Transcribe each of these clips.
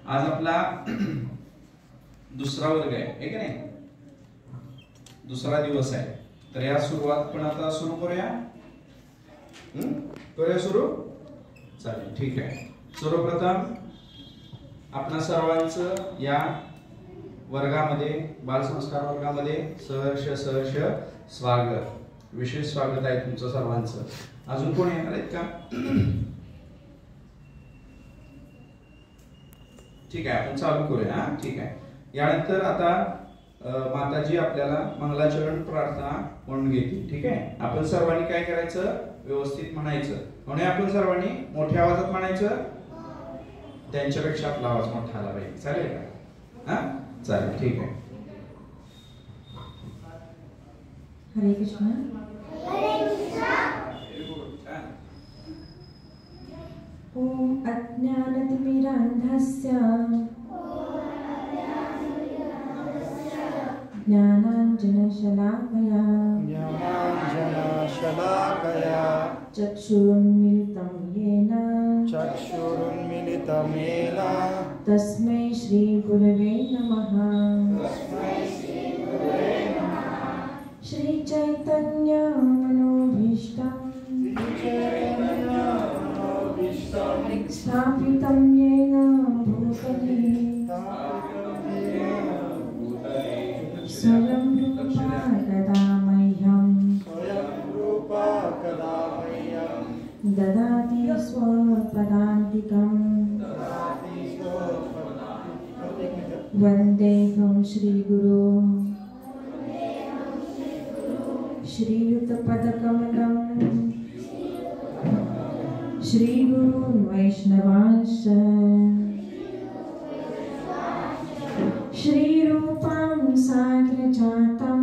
आज आपला दुसरा वर्ग आहे की नाही, दुसरा दिवस आहे. तर या सुरुवात पण आता सुरू करूया. करूया सुरू. चालेल, ठीक आहे. सर्वप्रथम आपणा सर्वांचं या वर्गामध्ये, बालसंस्कार वर्गामध्ये सहर्ष स्वागत. विशेष स्वागत आहे तुमचं सर्वांचं. अजून कोण येणार आहेत का? ठीक आहे, आपण चालू करूया. ठीक आहे. यानंतर आता माताजी आपल्याला मंगलाचरण प्रार्थना म्हणून घेतील. ठीक आहे. आपण सर्वांनी काय करायचं, व्यवस्थित म्हणायचं. म्हणून आपण सर्वांनी मोठ्या आवाजात म्हणायचं. त्यांच्यापेक्षा आपला आवाज मोठा आला पाहिजे. चालेल का? हा, चालेल, ठीक आहे. हरे कृष्ण. ओम अज्ञानतिमिरान्धस्य ज्ञानाञ्जनशलाकया चक्षुरुन्मीलितं येन तस्मै श्रीगुरवे नमः. श्रीचैतन्य मनोभीष्टं स्थापितं येन भूतले स्वयं रूपा कदा मह्यं ददाति स्वपदान्तिकम्. वन्देऽहं श्रीगुरो श्रीयुतपदकमलं श्रीगुरून् वैष्णवांश्च श्रीरूपं साग्रजातं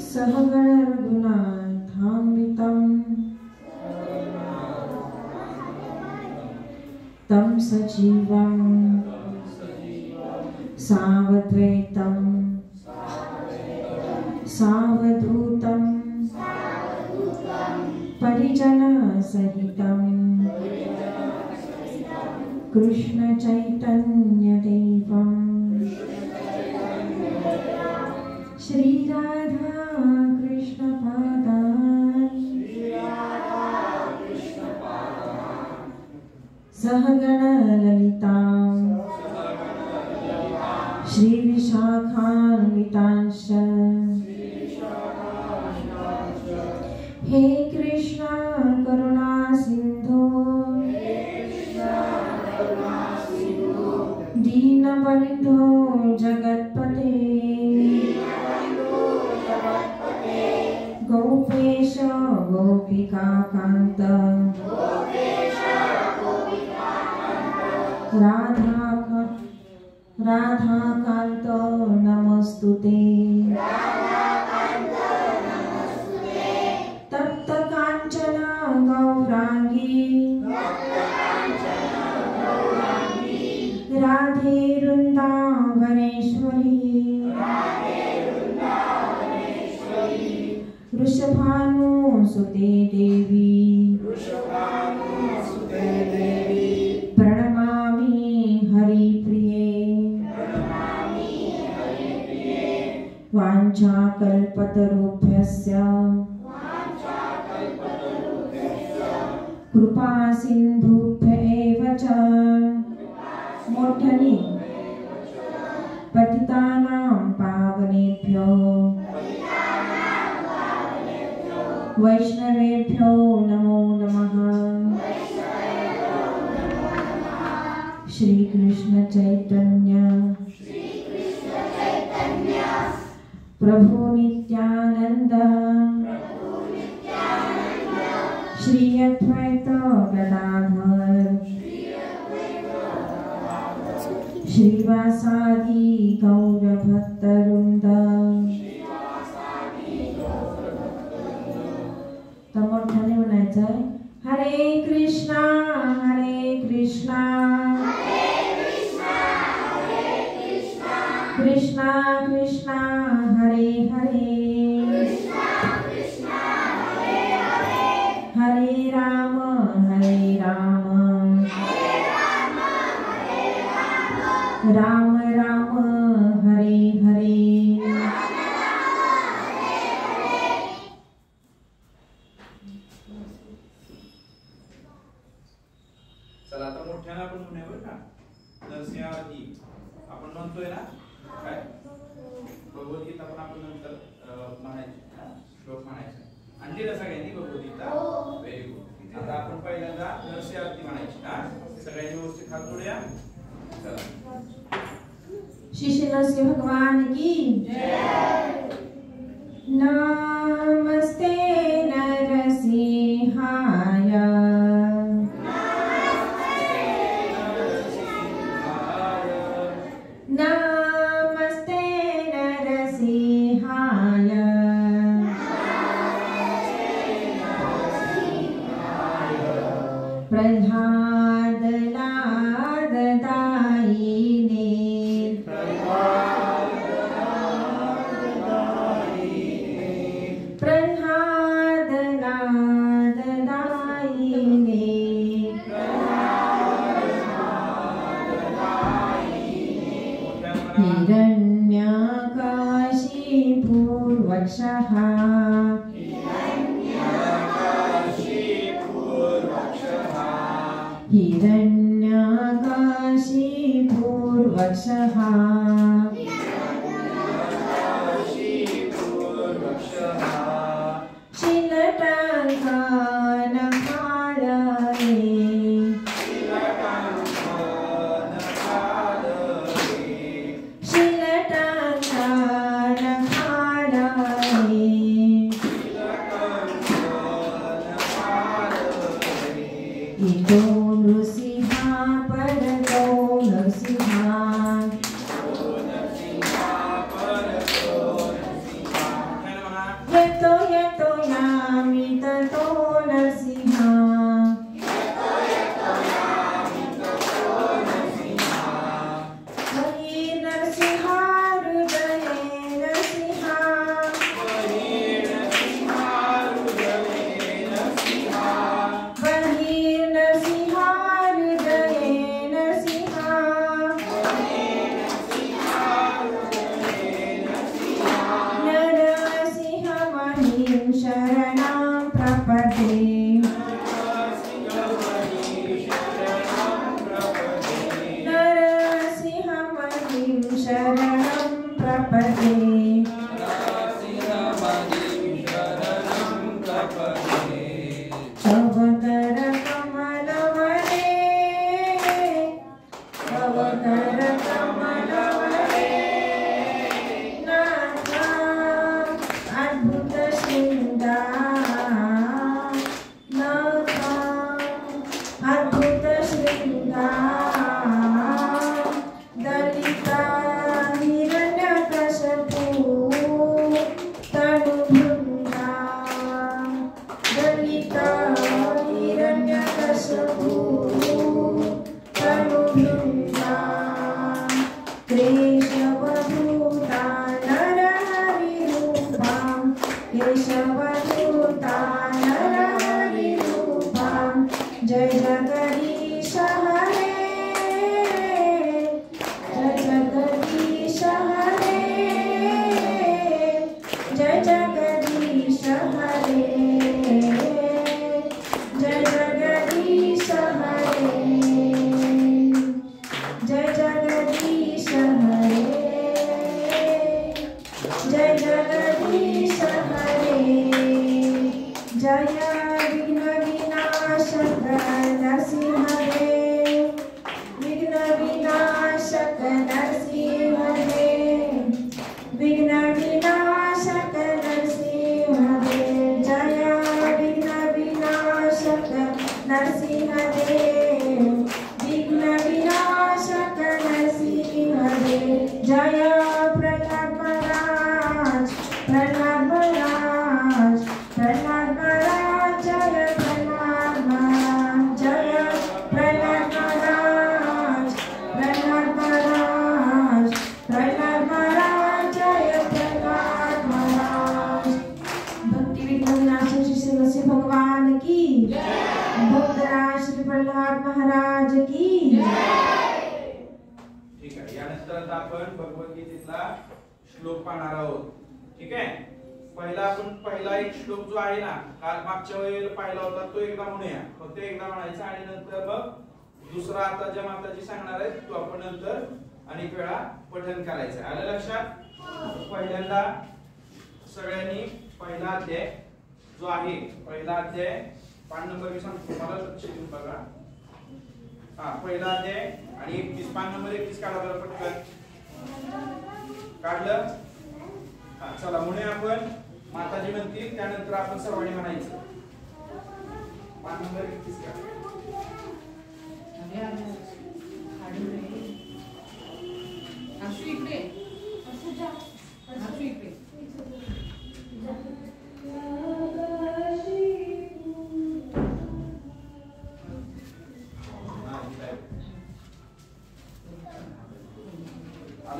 सहगण रघुनाथान्वितं तं सजीवं सावद्वैतं सावधूतं परिजनसहितं कृष्ण चैतन्य देवं श्री राधा कृष्ण पादान् सहगण ललिता श्री विशाखान्वितांश्च. हे कृष्ण करुणा सिंधु दीनबन्धो जगत्पते गोपेश गोपिकाकान्त राधाकान्त नमस्तुते. तप्त कांचन गौरांगी राधे वृंदावनेश्वरी वृषभानुसुते देवी प्रणमामि हरिप्रिये. वाञ्छाकल्पतरुभ्यश्च कृपा सिन्धुभ्य एव च मोठ्याने पतितानां पावनेभ्यो वैष्णवेभ्यो नमो नमः. श्री कृष्ण चैतन्य प्रभु नित्यानंद श्री अद्वैत गदाधर श्रीवासादि गौर भक्तवृंद. तर मोठ्याने म्हणायचं आहे. हरे कृष्णा कृष्णा कृष्णा हरे हरे हरे राम राम राम हरे हरे चला आता मोठ्यानं आपण म्हणूया बरं का. नरसिंहावती आपण म्हणतोय ना काय भगवद्गीता पण आपण नंतर म्हणायची श्लोक म्हणायचा. आणली ना सगळ्यांनी भगवद्गीता. Very good. आता आपण पहिल्यांदा नरसिंहावती म्हणायची हा. सगळ्यांनी व्यवस्थित हात जोडूया. चला. श्री श्री नरसिंह भगवान की नमस्ते नरसिंहाय नमस्ते नरसिंहाय प्रह्लाद लाददायिने प्रह्लाद लाददायिने हिरण्यकाशीपूर्वक्षः हिरण्यकाशीपूर्वक्षः इतो नृसिंहा परतो नरसिंहा येतो येतो यामी ततो नरसिंहा हरी नरसिंहा हृदये नरसिंहा शरणं प्रपदे नरसिंहमहिं शरणं प्रपदे तव करकमलवरे तव करकमलवरे नाथ अद्भुत अद्भुत शृंगार दलिता हिरण्यकशपू तनुभृंगा दलिता हिरण्यकशपू तनुभृंगा केशवधूता नरहरिरूपा केशवधूता नरहरिरूपा जय जगदीश हरे जय जगदीश हरे जय जगदीश हरे जय जगदीश हरे जय जगदीश हरे जय जगदीश हरे जय विघ्न विनाशक नरसिंह देव विघ्न विनाशक नरसिंह देव विघ्न विनाशक नरसिंह देव जय विघ्न विनाशक नरसिंह देव विघ्न विनाशक नरसिंह देव जय प्रह्लाद महाराज प्रह्लाद महाराज प्रह्लाद महाराज जय प्रह्लाद महाराज जय प्रह्लाद महाराज प्रह्लाद महाराज प्रह्लाद महाराज जय प्रह्लाद महाराज। भक्ति विघ्न विनाशक श्री नरसिंह भगवान की भक्तराज श्री प्रह्लाद महाराज की। ठीक है। यानंतर आता आपण भगवद्गीतेतला श्लोक पाहणार आहोत. ठीक आहे. पहिला एक श्लोक जो आहे ना, काल मागच्या वेळेला पाहिला होता तो एकदा म्हणूया, फक्त एकदा म्हणायचा आणि नंतर मग दुसरा आता ज्या माताजी सांगणार आहेत तो आपण नंतर अनेक वेळा पठण करायचं. आलं लक्षात? पहिल्यांदा सगळ्यांनी पहिला अध्याय जो आहे, पहिला अध्याय पान नंबर मी सांगतो तुम्हाला, लक्ष देऊन बघा. पहिला अध्याय आणि 31 पान नंबर 31 काढा बरं पटकन. काढलं? चला म्हणूया आपण. माताजी म्हणतील त्यानंतर आपण सर्वांनी म्हणायचं. पान नंबर 31 काढा.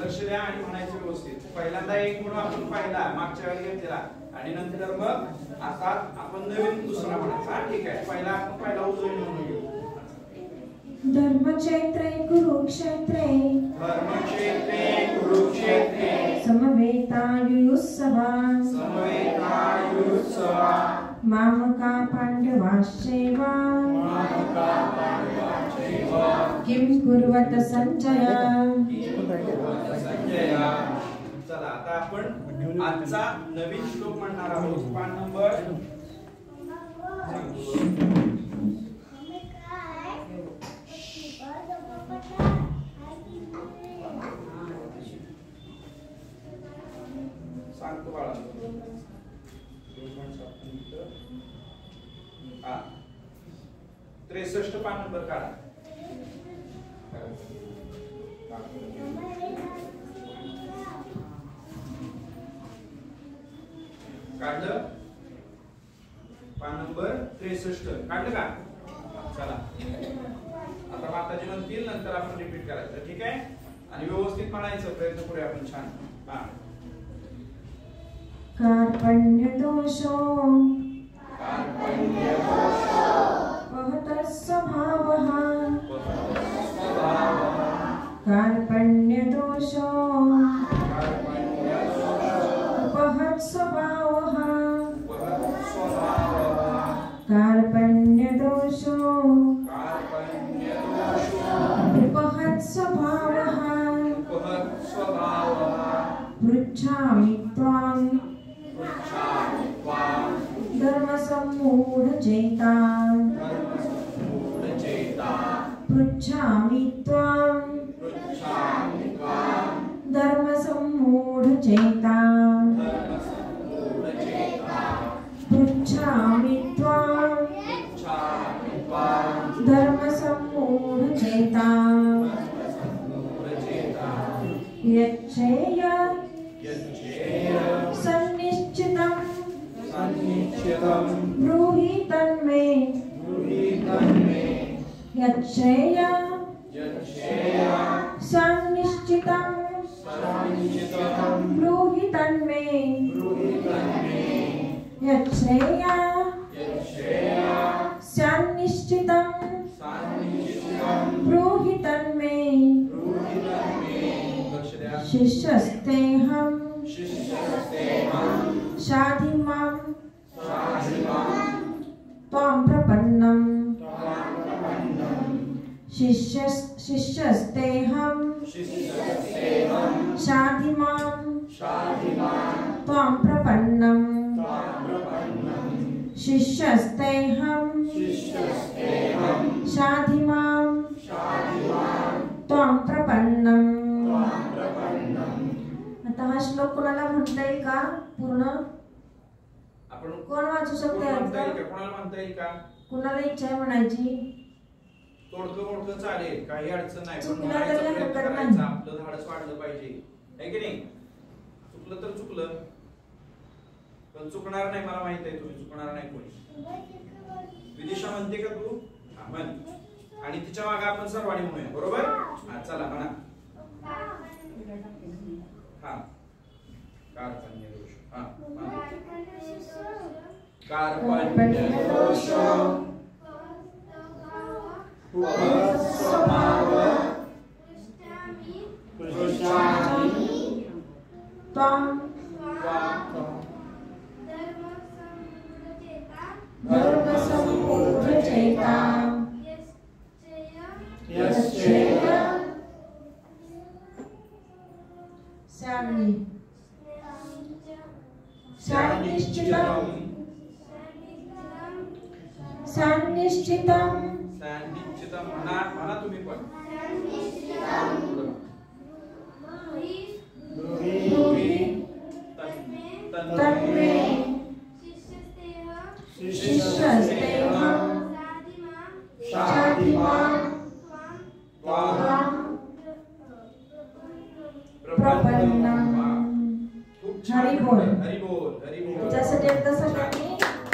लक्ष द्या आणि म्हणायचं व्यवस्थित. पहिल्यांदा एक म्हणून आपण पाहिला मागच्या वेळी घेतलेला आणि नंतर मग आता आपण नवीन दुसरा म्हणायचा. ठीक आहे. पहिला उजळणी म्हणून घेऊ. धर्मक्षेत्रे कुरुक्षेत्रे समवेतायुयुत्सवा मामका पांडवाश्चैव किं कुर्वत संजय. चला आता आपण आजचा नवीन श्लोक म्हणणार आहोत. पान नंबर सांगतो बाळा. 63 पान नंबर काढा. काढलं? पान नंबर 63 काढलं का? चला आता माताजी म्हणतील नंतर आपण रिपीट करायचं. ठीक आहे. आणि व्यवस्थित म्हणायचं प्रयत्न करूया आपण. छान. कार्पण्य दोषो वहतः स्वभावः कार्पण्य दोषो उपहत स्वभावः कार्पण्य दोषो उपहत स्वभावः पृच्छामि त्वां धर्मसम्मूढचेता पृच्छामि त्वां धर्मसम्मूढचेता पृच्छामि त्वां धर्मसम्मूढचेता यच्छेय सन्निश्चितं ब्रूहि तन्मे यच्छेय सन्निश्चितं ब्रूहि तन्मे यच्छेय सन्निश्चितं ब्रूहि तन्मे शिष्यस्तेऽहं शाधिमां त्वां प्रपन्नं शिष्यस्तेऽहं शाधिमां त्वां प्रपन्नं शिष्यस्तेऽहं शाधिमां त्वां प्रपन्नं. आता हा श्लोक कोणाला म्हणता येईल का पूर्ण? आपण कोण वाचू शकते? कोणाला म्हणता येईल का? कोणाला इच्छा आहे म्हणायची? तोडकं चालेल, काही अडचण नाही. पण आपलं धाडस वाढलं पाहिजे, है की नाही? चुकलं तर चुकलं, पण चुकणार नाही. मला माहित आहे तुम्ही चुकणार नाही कोणी. विदिशा म्हणते का तू? म्हण. आणि तिच्या मागे आपण सर्वांनी म्हणूया. बरोबर? चला म्हणा. कार्पण्य दोष. कार्पण्य दोष इष्टतम म्हणा म्हणा तुम्ही पण तन्मे शिष्यस्तेह शादिमां त्वां प्रपन्नम् हरी बोल. हरी बोल हरी बोल. त्यासाठी एकदा सगळ्यांनी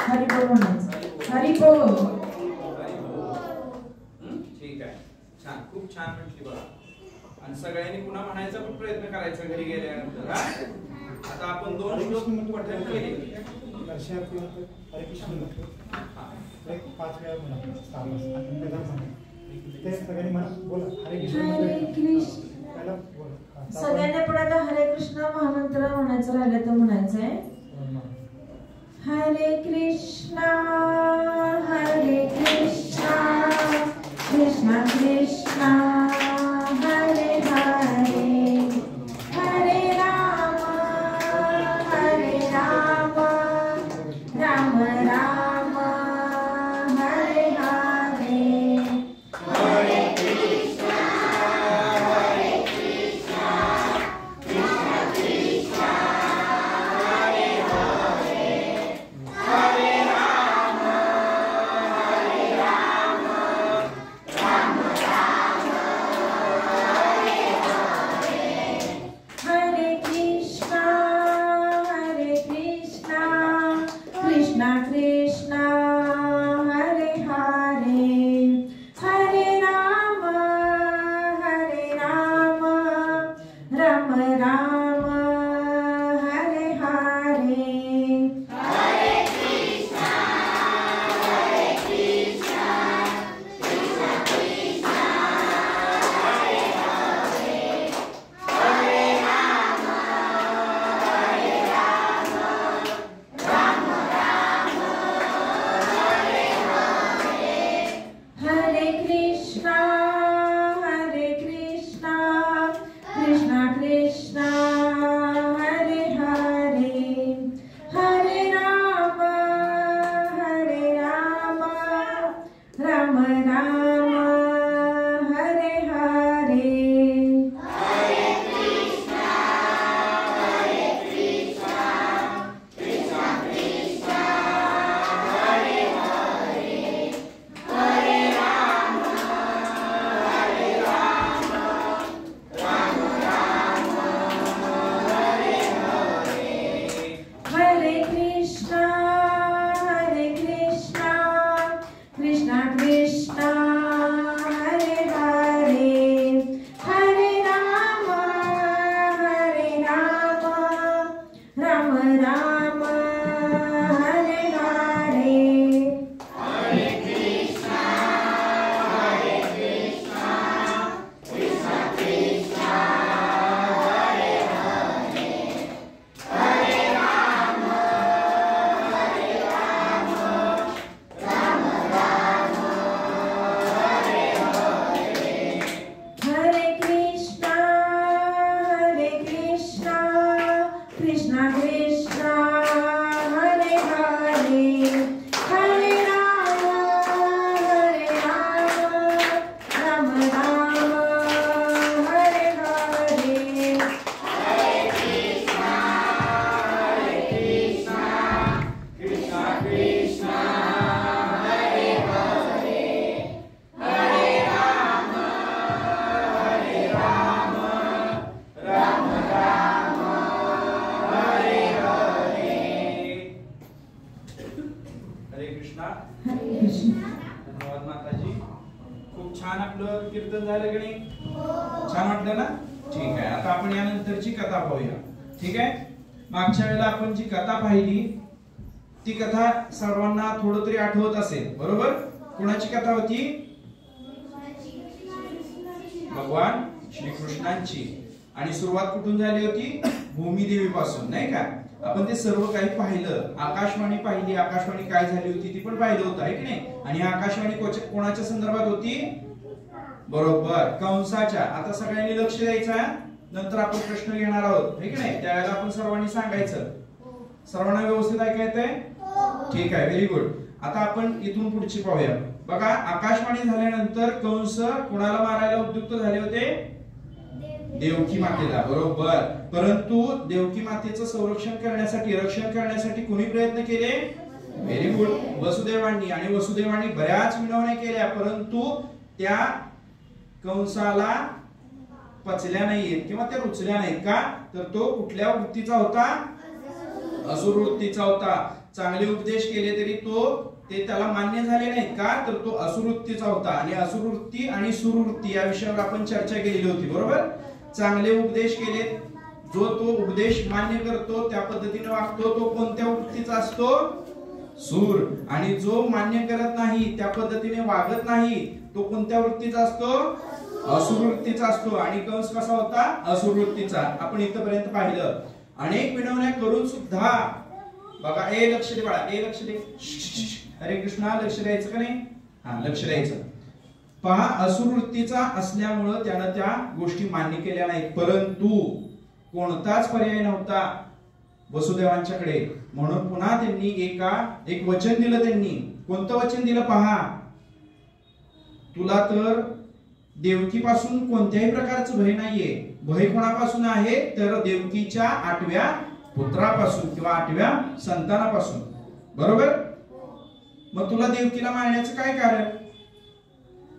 हरी बोल म्हणायचं. हरी बोल. ठीक आहे. छान खूप छान म्हटली बघा. आणि सगळ्यांनी पुन्हा म्हणायचा पण प्रयत्न करायचा घरी गेल्यानंतर. आता आपण 2 श्लोक पठण केले. हरे कृष्ण एक 5 वेळा म्हणा. ते सगळ्यांनी म्हणा बोला हरे कृष्ण. हरे कृष्ण. पहिला बोला. सगळ्यांनी पण आता हरे कृष्ण महामंत्र म्हणायचं राहिलं तर म्हणायचंय. हरे कृष्णा कृष्णा कृष्णा हरे हरे हरे राम राम राम हरे हरे. हरे कृष्णा कृष्णा कृष्णा हरे हरे हरे राम राम राम हरे हरे. हरे कृष्णा कृष्णा कृष्णा हरे हरे हरे राम राम राम हरे हरे. हरे कृष्णा कृष्णा कृष्णा हरे हरे हरे राम राम राम हरे हरे. हरे कृष्णा कृष्णा कृष्णा हरे हरे हरे राम राम राम हरे हरे. हरे कृष्णा कृष्णा कृष्णा कृष्णा हरे हरे हरे राम राम राम हरे हरे. हरे कृष्णा कृष्णा कृष्णा हरे हरे हरे राम राम राम हरे हरे. हरे कृष्णा कृष्णा कृष्णा हरे हरे हरे राम राम राम हरे हरे. हरे कृष्णा कृष्णा कृष्णा हरे हरे हरे राम राम राम हरे हरे. हरे कृष्णा कृष्णा कृष्णा हरे हरे हरे राम राम राम हरे हरे. हरे कृष्णा. हरे कृष्ण. धन्यवाद माताजी. खूप छान आपलं कीर्तन झालं की नाही? छान वाटलं ना? ठीक आहे. आता आपण यानंतरची कथा पाहूया. ठीक आहे. मागच्या वेळेला आपण जी कथा पाहिली ती कथा सर्वांना थोडं तरी आठवत असेल बरोबर. कोणाची कथा होती? भगवान श्रीकृष्णांची. आणि सुरुवात कुठून झाली होती? भूमिदेवी पासून नाही का. आपण ते सर्व काही पाहिलं. आकाशवाणी पाहिली. आकाशवाणी काय झाली होती ती पण पाहिलं होतं आहे की नाही. आणि आकाशवाणी कोणाच्या संदर्भात होती? बरोबर कंसाच्या. आता सगळ्यांनी लक्ष द्यायचं. नंतर आपण प्रश्न घेणार आहोत है की नाही. त्यावेळेला आपण सर्वांनी सांगायचं. सर्वांना व्यवस्थित ऐकायचंय? ठीक आहे. Very good. आता आपण इथून पुढची पाहूया. बघा आकाशवाणी झाल्यानंतर कंस कोणाला मारायला उद्युक्त झाले होते? देवकी मातेला, बरोबर. परंतु देवकी मातेचं संरक्षण करण्यासाठी, रक्षण करण्यासाठी कोणी प्रयत्न केले? व्हेरी गुड, वसुदेवांनी. आणि वसुदेवांनी बऱ्याच विनवण्या केल्या, परंतु त्या कंसाला पचल्या नाहीत किंवा त्या रुचल्या नाहीत. का? तर तो कुठल्या वृत्तीचा होता? असुर वृत्तीचा होता. चांगले उपदेश केले तरी ते त्याला मान्य झाले नाहीत. का? तर तो असुर वृत्तीचा होता. आणि असुर वृत्ती आणि सुरवृत्ती या विषयावर आपण चर्चा केलेली होती, बरोबर. चांगले उपदेश केले, जो तो उपदेश मान्य करतो, त्या पद्धतीने वागतो, तो कोणत्या वृत्तीचा असतो? सूर. आणि जो मान्य करत नाही, त्या पद्धतीने वागत नाही, तो कोणत्या वृत्तीचा असतो? असुर वृत्तीचा असतो. आणि कंस कसा होता? असुर वृत्तीचा. आपण इथपर्यंत पाहिलं. अनेक विनवण्या करून सुद्धा बघा, लक्ष दे बाळा, लक्ष दे. हरे कृष्णा, लक्ष द्यायचं का नाही? हा, लक्ष द्यायचं. पहा, असुर वृत्तीचा असल्यामुळं त्यानं त्या गोष्टी मान्य केल्या नाहीत, परंतु कोणताच पर्याय नव्हता वसुदेवांच्याकडे. म्हणून पुन्हा त्यांनी एक वचन दिलं. त्यांनी कोणतं वचन दिलं? पहा, तुला तर देवकीपासून कोणत्याही प्रकारचं भय नाहीये. भय कोणापासून आहे? तर देवकीच्या 8व्या पुत्रापासून किंवा 8व्या संतानापासून, बरोबर. मग तुला देवकीला मारण्याचं काय कारण?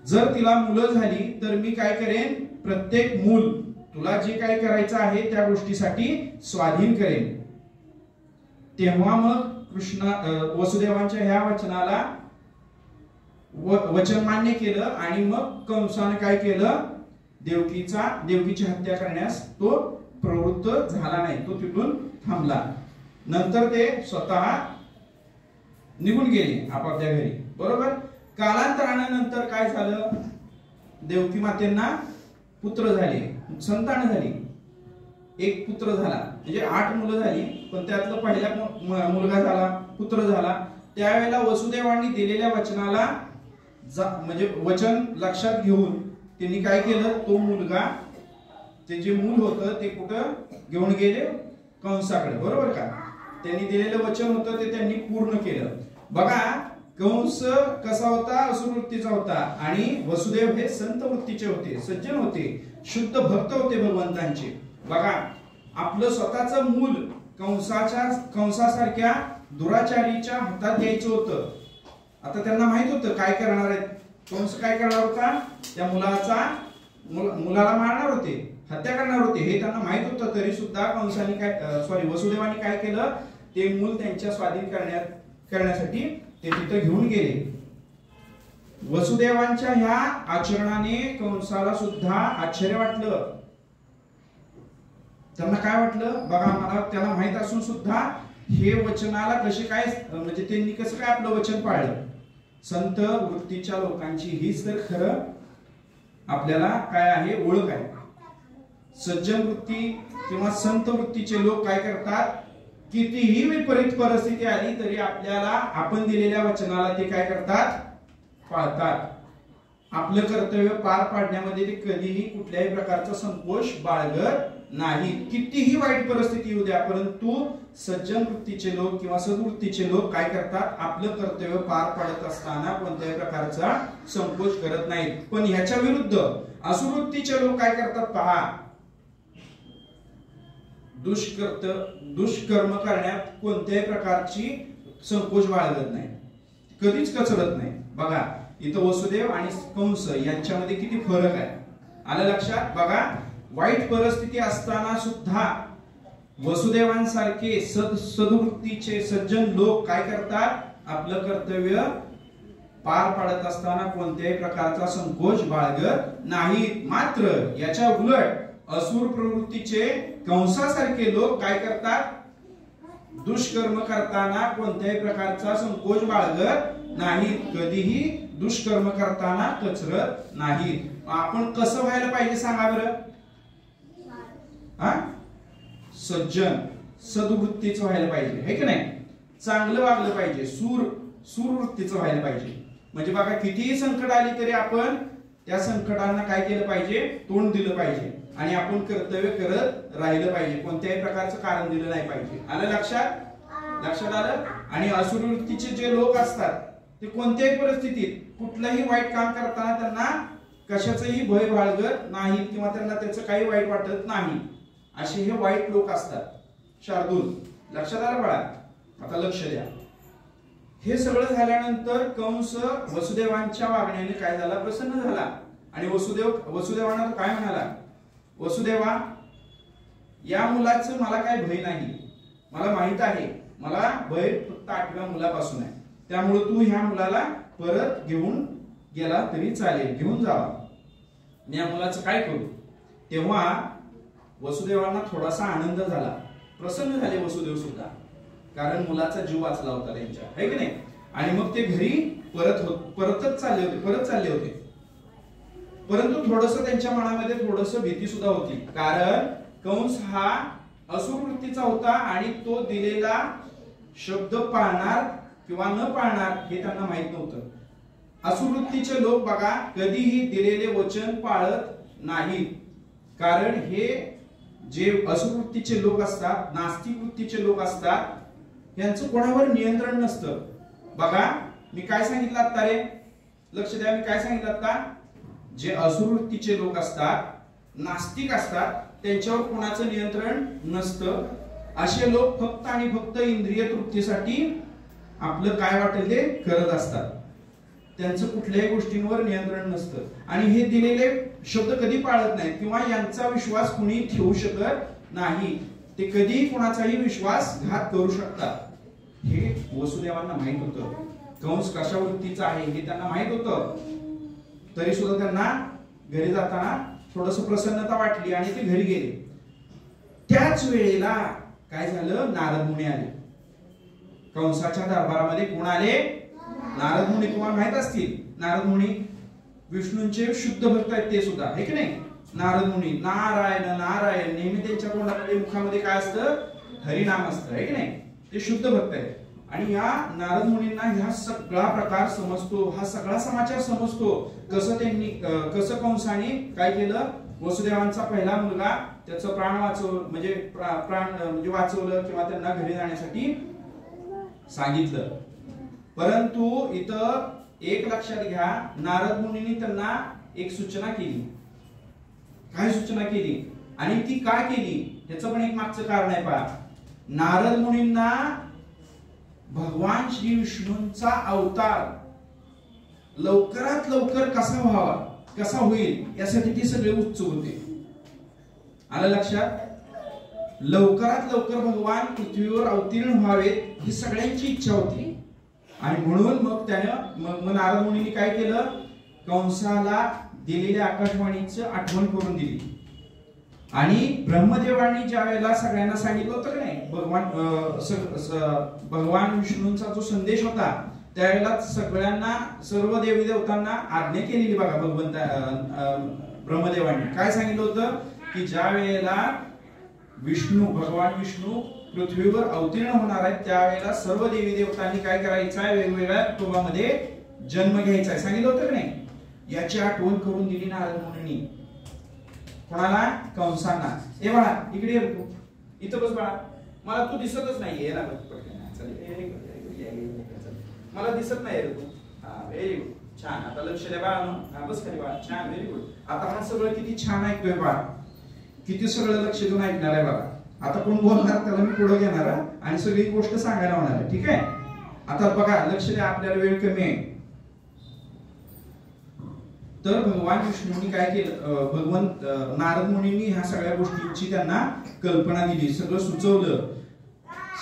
जर तिला मुलं झाली तर मी काय करेन? प्रत्येक मूल तुला जे काय करायचं आहे त्या गोष्टीसाठी स्वाधीन करेन. तेव्हा मग वसुदेवांच्या ह्या वचनाला वचन मान्य केलं. आणि मग कंसाने काय केलं? देवकीची हत्या करण्यास तो प्रवृत्त झाला नाही, तो तिथून थांबला. नंतर ते स्वतः निघून गेले आपापल्या घरी, बरोबर. कालांतरानंतर काय झालं? देवकी मातेंना पुत्र झाले, संतान झाली. एक पुत्र झाला, म्हणजे 8 मुलं झाली, पण त्यातला पहिला मुलगा झाला, पुत्र झाला. त्यावेळेला वसुदेवांनी दिलेल्या वचनाला म्हणजे वचन लक्षात घेऊन त्यांनी काय केलं? तो मुलगा, ते जे मूल होतं ते कुठं घेऊन गेले? कंसाकडे, बरोबर का. त्यांनी दिलेलं वचन होतं ते त्यांनी पूर्ण केलं. बघा, कंस कसा होता? असुर वृत्तीचा होता. आणि वसुदेव हे संत वृत्तीचे होते, सज्जन होते, शुद्ध भक्त होते भगवंतांचे. बघा, आपलं स्वतःच मूल कंसासारख्या दुराचारीच्या हातात द्यायचं होतं. आता त्यांना माहित होतं काय करणार आहेत. कंस काय करणार होता? त्या मुलाला मारणार होते, हत्या करणार होते, हे त्यांना माहित होतं. तरी सुद्धा वसुदेवांनी काय केलं? ते मूल त्यांच्या स्वाधीन करण्यासाठी ते तिथे घेऊन गेले. वसुदेवांच्या ह्या आचरणाने कंसाला सुद्धा आश्चर्य वाटलं. त्यांना काय वाटलं? बघा, त्याला माहित असून सुद्धा हे वचनाला कसे काय, म्हणजे त्यांनी कसं काय आपलं वचन पाळलं. संत वृत्तीच्या लोकांची हीच तर खरं आपल्याला काय आहे? ओळख आहे. सज्जन वृत्ती किंवा संत वृत्तीचे लोक काय करतात? कितीही विपरीत परिस्थिती आली तरी आपण दिलेल्या वचनाला ते काय करतात? पाळतात. आपलं कर्तव्य पार पाडण्यामध्ये ते कधीही कुठल्याही प्रकारचा संकोच बाळगत नाही. कितीही वाईट परिस्थिती येऊ द्या, परंतु सज्जन वृत्तीचे लोक किंवा सद्वृत्तीचे लोक काय करतात? आपलं कर्तव्य पार पाडत असताना कोणत्याही प्रकारचा संकोच करत नाहीत. पण ह्याच्या विरुद्ध असुवृत्तीचे लोक काय करतात? पहा, दुष्कर्म करण्यात कोणत्याही प्रकारची संकोच बाळगत नाही, कधीच कचरत नाही. बघा, इथं वसुदेव आणि कंस यांच्यामध्ये किती फरक आहे, आलं लक्षात? बघा, वाईट परिस्थिती असताना सुद्धा वसुदेवांसारखे सद्वृत्तीचे सज्जन लोक काय करतात? आपलं कर्तव्य पार पाडत असताना कोणत्याही प्रकारचा संकोच बाळगत नाहीत. मात्र याच्या उलट असुर प्रवृत्तीचे कंसासारखे लोक काय करतात? दुष्कर्म करताना कोणत्याही प्रकारचा संकोच बाळगत नाहीत, कधीही दुष्कर्म करताना कचरत नाहीत. आपण कसं व्हायला पाहिजे सांगा बरं? सज्जन सद्वृत्तीचं व्हायला पाहिजे, है की नाही? चांगलं वागलं पाहिजे, सुरवृत्तीचं व्हायला पाहिजे. म्हणजे बघा, कितीही संकट आली तरी आपण त्या संकटांना काय केलं पाहिजे? तोंड दिलं पाहिजे आणि आपण कर्तव्य करत राहिलं पाहिजे, कोणत्याही प्रकारचं कारण दिलं नाही पाहिजे. आलं लक्षात? लक्षात आलं? आणि असुरवृत्तीचे जे लोक असतात ते कोणत्याही परिस्थितीत कुठलंही वाईट काम करताना त्यांना कशाचंही भय बाळगत नाही किंवा त्यांना त्याचं काही वाईट वाटत नाही. असे हे वाईट लोक असतात. शार्दूल, लक्षात आलं बाळा? आता लक्ष द्या. हे सगळं झाल्यानंतर कंस वसुदेवांच्या वागण्याने काय झाला, प्रसन्न झाला. आणि वसुदेवांना काय म्हणाला, वसुदेवा, या मुलाचं मला काय भय नाही, मला माहित आहे, मला भय फक्त 8व्या मुलापासून आहे, त्यामुळे तू ह्या मुलाला परत घेऊन गेला तरी चालेल, घेऊन जावा, मी या मुलाचं काय करू. तेव्हा वसुदेवांना थोडासा आनंद झाला, प्रसन्न झाले वसुदेव सुद्धा, कारण मुलाचा जीव वाचला होता त्यांच्या, है की नाही. आणि मग ते घरी परत चालले होते. परंतु थोडस त्यांच्या मनामध्ये थोडस भीती सुद्धा होती, कारण कंस हा असुर वृत्तीचा होता आणि तो दिलेला शब्द पाळणार किंवा न पाळणार हे त्यांना माहित नव्हतं. असुरवृत्तीचे लोक बघा कधीही दिलेले वचन पाळत नाहीत, कारण हे जे असुरवृत्तीचे लोक असतात, नास्तिक वृत्तीचे लोक असतात, यांचं कोणावर नियंत्रण नसतं. बघा मी काय सांगितलं आता रे, लक्ष द्या, मी काय सांगितलं आता, जे असुरवृत्तीचे लोक असतात, नास्तिक असतात, त्यांच्यावर कोणाचं नियंत्रण नसतं. असे लोक फक्त आणि फक्त इंद्रिय तृप्तीसाठी आपलं काय वाटेल ते करत असतात, त्यांचं कुठल्याही गोष्टींवर नियंत्रण नसतं आणि हे दिलेले शब्द कधी पाळत नाहीत किंवा यांचा विश्वास कुणी ठेवू शकत नाही. ते कधी कोणाचाही विश्वासघात करू शकतात. हे वसुदेवांना माहित होतं, कंस कशा वृत्तीचा आहे हे त्यांना माहित होतं. तरी सुद्धा त्यांना घरी जाताना थोडस प्रसन्नता वाटली आणि ते घरी गेले. त्याच वेळेला काय झालं, नारद मुनी आले. कंसाच्या दरबारामध्ये कोण आले, नारद मुनी. तुम्हाला माहित असतील नारद मुनी विष्णूंचे शुद्ध भक्त आहेत, ते सुद्धा, हे की नाही. नारद मुनी नारायण नारायण नेहमी त्यांच्या तोंडामध्ये मुखामध्ये काय असतं, हरिनाम असतं, हे की नाही. ते शुद्ध भक्त आहेत. आणि या नारद मुनींना ह्या सगळा प्रकार समजतो, हा सगळा समाचार समजतो, कसं कंसाने काय केलं, वसुदेवांचा पहिला मुलगा त्याचं प्राण वाचवलं किंवा त्यांना घरी जाण्यासाठी सांगितलं. परंतु इथं एक लक्षात घ्या, नारद मुनींनी त्यांना एक सूचना केली. काय सूचना केली आणि ती का केली याचं पण एक मागचं कारण आहे पहा. नारद मुनींना भगवान श्री विष्णूंचा अवतार लवकरात लवकर कसा व्हावा, कसा होईल यासाठी ते सगळे उत्सुक होते. आलं लक्षात? लवकरात लवकर भगवान पृथ्वीवर अवतीर्ण व्हावेत ही सगळ्यांची इच्छा होती. आणि म्हणून मग नारद मुनींनी काय केलं, कंसाला दिलेल्या आकाशवाणीचं आठवण करून दिली. आणि ब्रह्मदेवांनी ज्या वेळेला सगळ्यांना सांगितलं होतं की नाही, भगवान विष्णूंचा जो संदेश होता त्यावेळेला सगळ्यांना, सर्व देवी देवतांना आज्ञा केलेली बघा. ब्रह्मदेवांनी काय सांगितलं होतं की ज्या वेळेला भगवान विष्णू पृथ्वीवर अवतीर्ण होणार आहेत त्यावेळेला सर्व देवी देवतांनी काय करायचं आहे, वेगवेगळ्या कुटुंबामध्ये जन्म घ्यायचा आहे, सांगितलं होतं की नाही. याची आठवण करून दिली नारद मुनींनी. कोणाला, कंसांना. ए बाळा इकडे ये, इथं बस बाळा, मला तू दिसतच नाहीये ना, मला दिसत नाही रे तू. हा व्हेरी गुड, छान. आता लक्ष द्या बाळा, बस खाली बाळा, छान, व्हेरी गुड. आता हा सगळं किती छान ऐकतोय बाळा, किती सगळं लक्ष देऊन ऐकणार आहे बाळा. आता कोण बोलणार त्याला मी पुढे घेणार आणि सगळी गोष्ट सांगायला होणार आहे, ठीक आहे. आता बघा लक्ष द्या, आपल्याला वेळ कमी आहे. तर भगवान विष्णूंनी काय केलं, नारद मुनींनी ह्या सगळ्या गोष्टींची त्यांना कल्पना दिली, सगळं सुचवलं.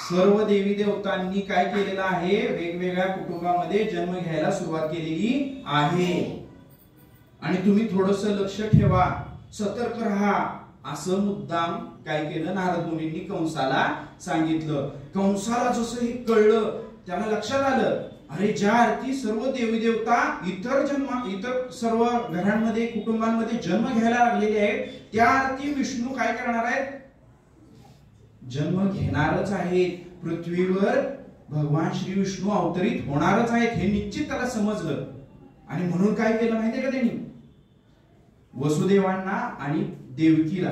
सर्व देवी देवतांनी काय केलेलं आहे, वेगवेगळ्या कुटुंबामध्ये जन्म घ्यायला सुरुवात केलेली आहे. आणि तुम्ही थोडस लक्ष ठेवा, सतर्क राहा, असं मुद्दाम काय केलं, नारद मुनींनी कंसाला सांगितलं. कंसाला जसं हे कळलं त्याला लक्षात आलं, अरे ज्या अर्थी सर्व देवी देवता इतर सर्व घरांमध्ये कुटुंबांमध्ये जन्म घ्यायला लागलेले आहेत, त्या अर्थी विष्णू काय करणार आहेत, जन्म घेणारच आहेत. पृथ्वीवर भगवान श्री विष्णू अवतरित होणारच आहेत हे निश्चित त्याला समजलं. आणि म्हणून काय केलं माहितीये का त्यांनी, वसुदेवांना आणि देवकीला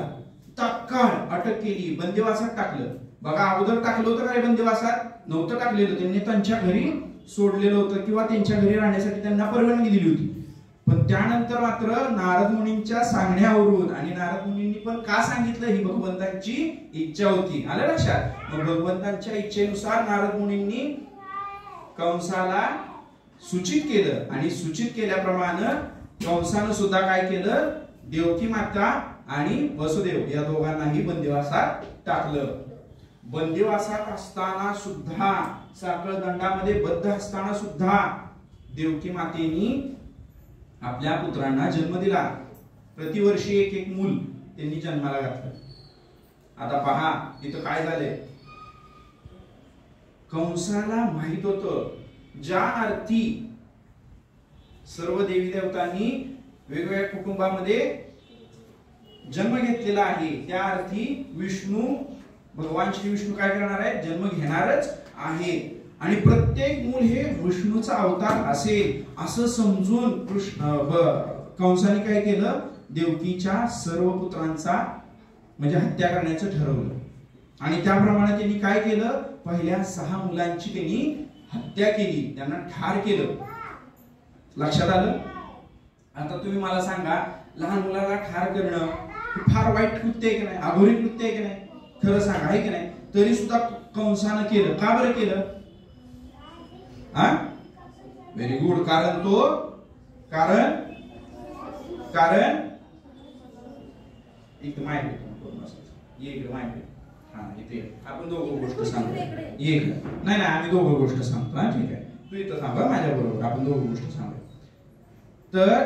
तत्काळ अटक केली, बंदिवासात टाकलं. बघा अगोदर टाकलं होतं का रे बंदिवासात, नव्हतं टाकलेलं, त्यांनी त्यांच्या घरी सोडलेलं होतं किंवा त्यांच्या घरी राहण्यासाठी त्यांना परवानगी दिली होती. पण त्यानंतर मात्र नारद मुनींच्या सांगण्यावरून, आणि नारद मुनींनी पण का सांगितलं, ही भगवंतांची इच्छा होती. आलं लक्षात. मग भगवंतांच्या इच्छेनुसार नारद मुनींनी कंसाला सूचित केलं, आणि सूचित केल्याप्रमाणे कंसानं सुद्धा काय केलं, देवकी माता आणि वसुदेव या दोघांनाही बंदिवासात टाकलं. बंदिवासात असताना सुद्धा, साखळ दंडामध्ये बद्ध असताना सुद्धा देवकी मातेनी आपल्या पुत्रांना जन्म दिला. प्रतिवर्षी एक एक मूल त्यांनी जन्माला घातलं. आता पहा इथं काय झालंय, कंसाला माहित होतं ज्या अर्थी सर्व देवी देवतांनी वेगवेगळ्या कुटुंबामध्ये जन्म घेतलेला आहे, त्या अर्थी विष्णू, भगवान श्री विष्णू काय करणार आहे, जन्म घेणारच आहे. आणि प्रत्येक मूल हे विष्णूचा अवतार असेल असं समजून कंसाने काय केलं, देवकीच्या सर्व पुत्रांचा म्हणजे हत्या करण्याचं ठरवलं. आणि त्याप्रमाणे त्यांनी काय केलं, पहिल्या 6 मुलांची त्यांनी हत्या केली, त्यांना ठार केलं. लक्षात आलं. आता तुम्ही मला सांगा, लहान मुलाला ठार करणं फार वाईट कृत्य आहे की नाही, अघोरी कृत्य आहे की नाही, खरं सांगा आहे की नाही. तरी सुद्धा कंसानं केलं. का बरं केलं? Very good. कारण एक माहिती इकडे माहिती, हा इथे आपण दोघं गोष्ट सांगतो. नाही आम्ही दोघं गोष्ट सांगतो. हा ठीक आहे, तू इथं थांबा माझ्या बरोबर, आपण दोघं गोष्ट सांगू. तर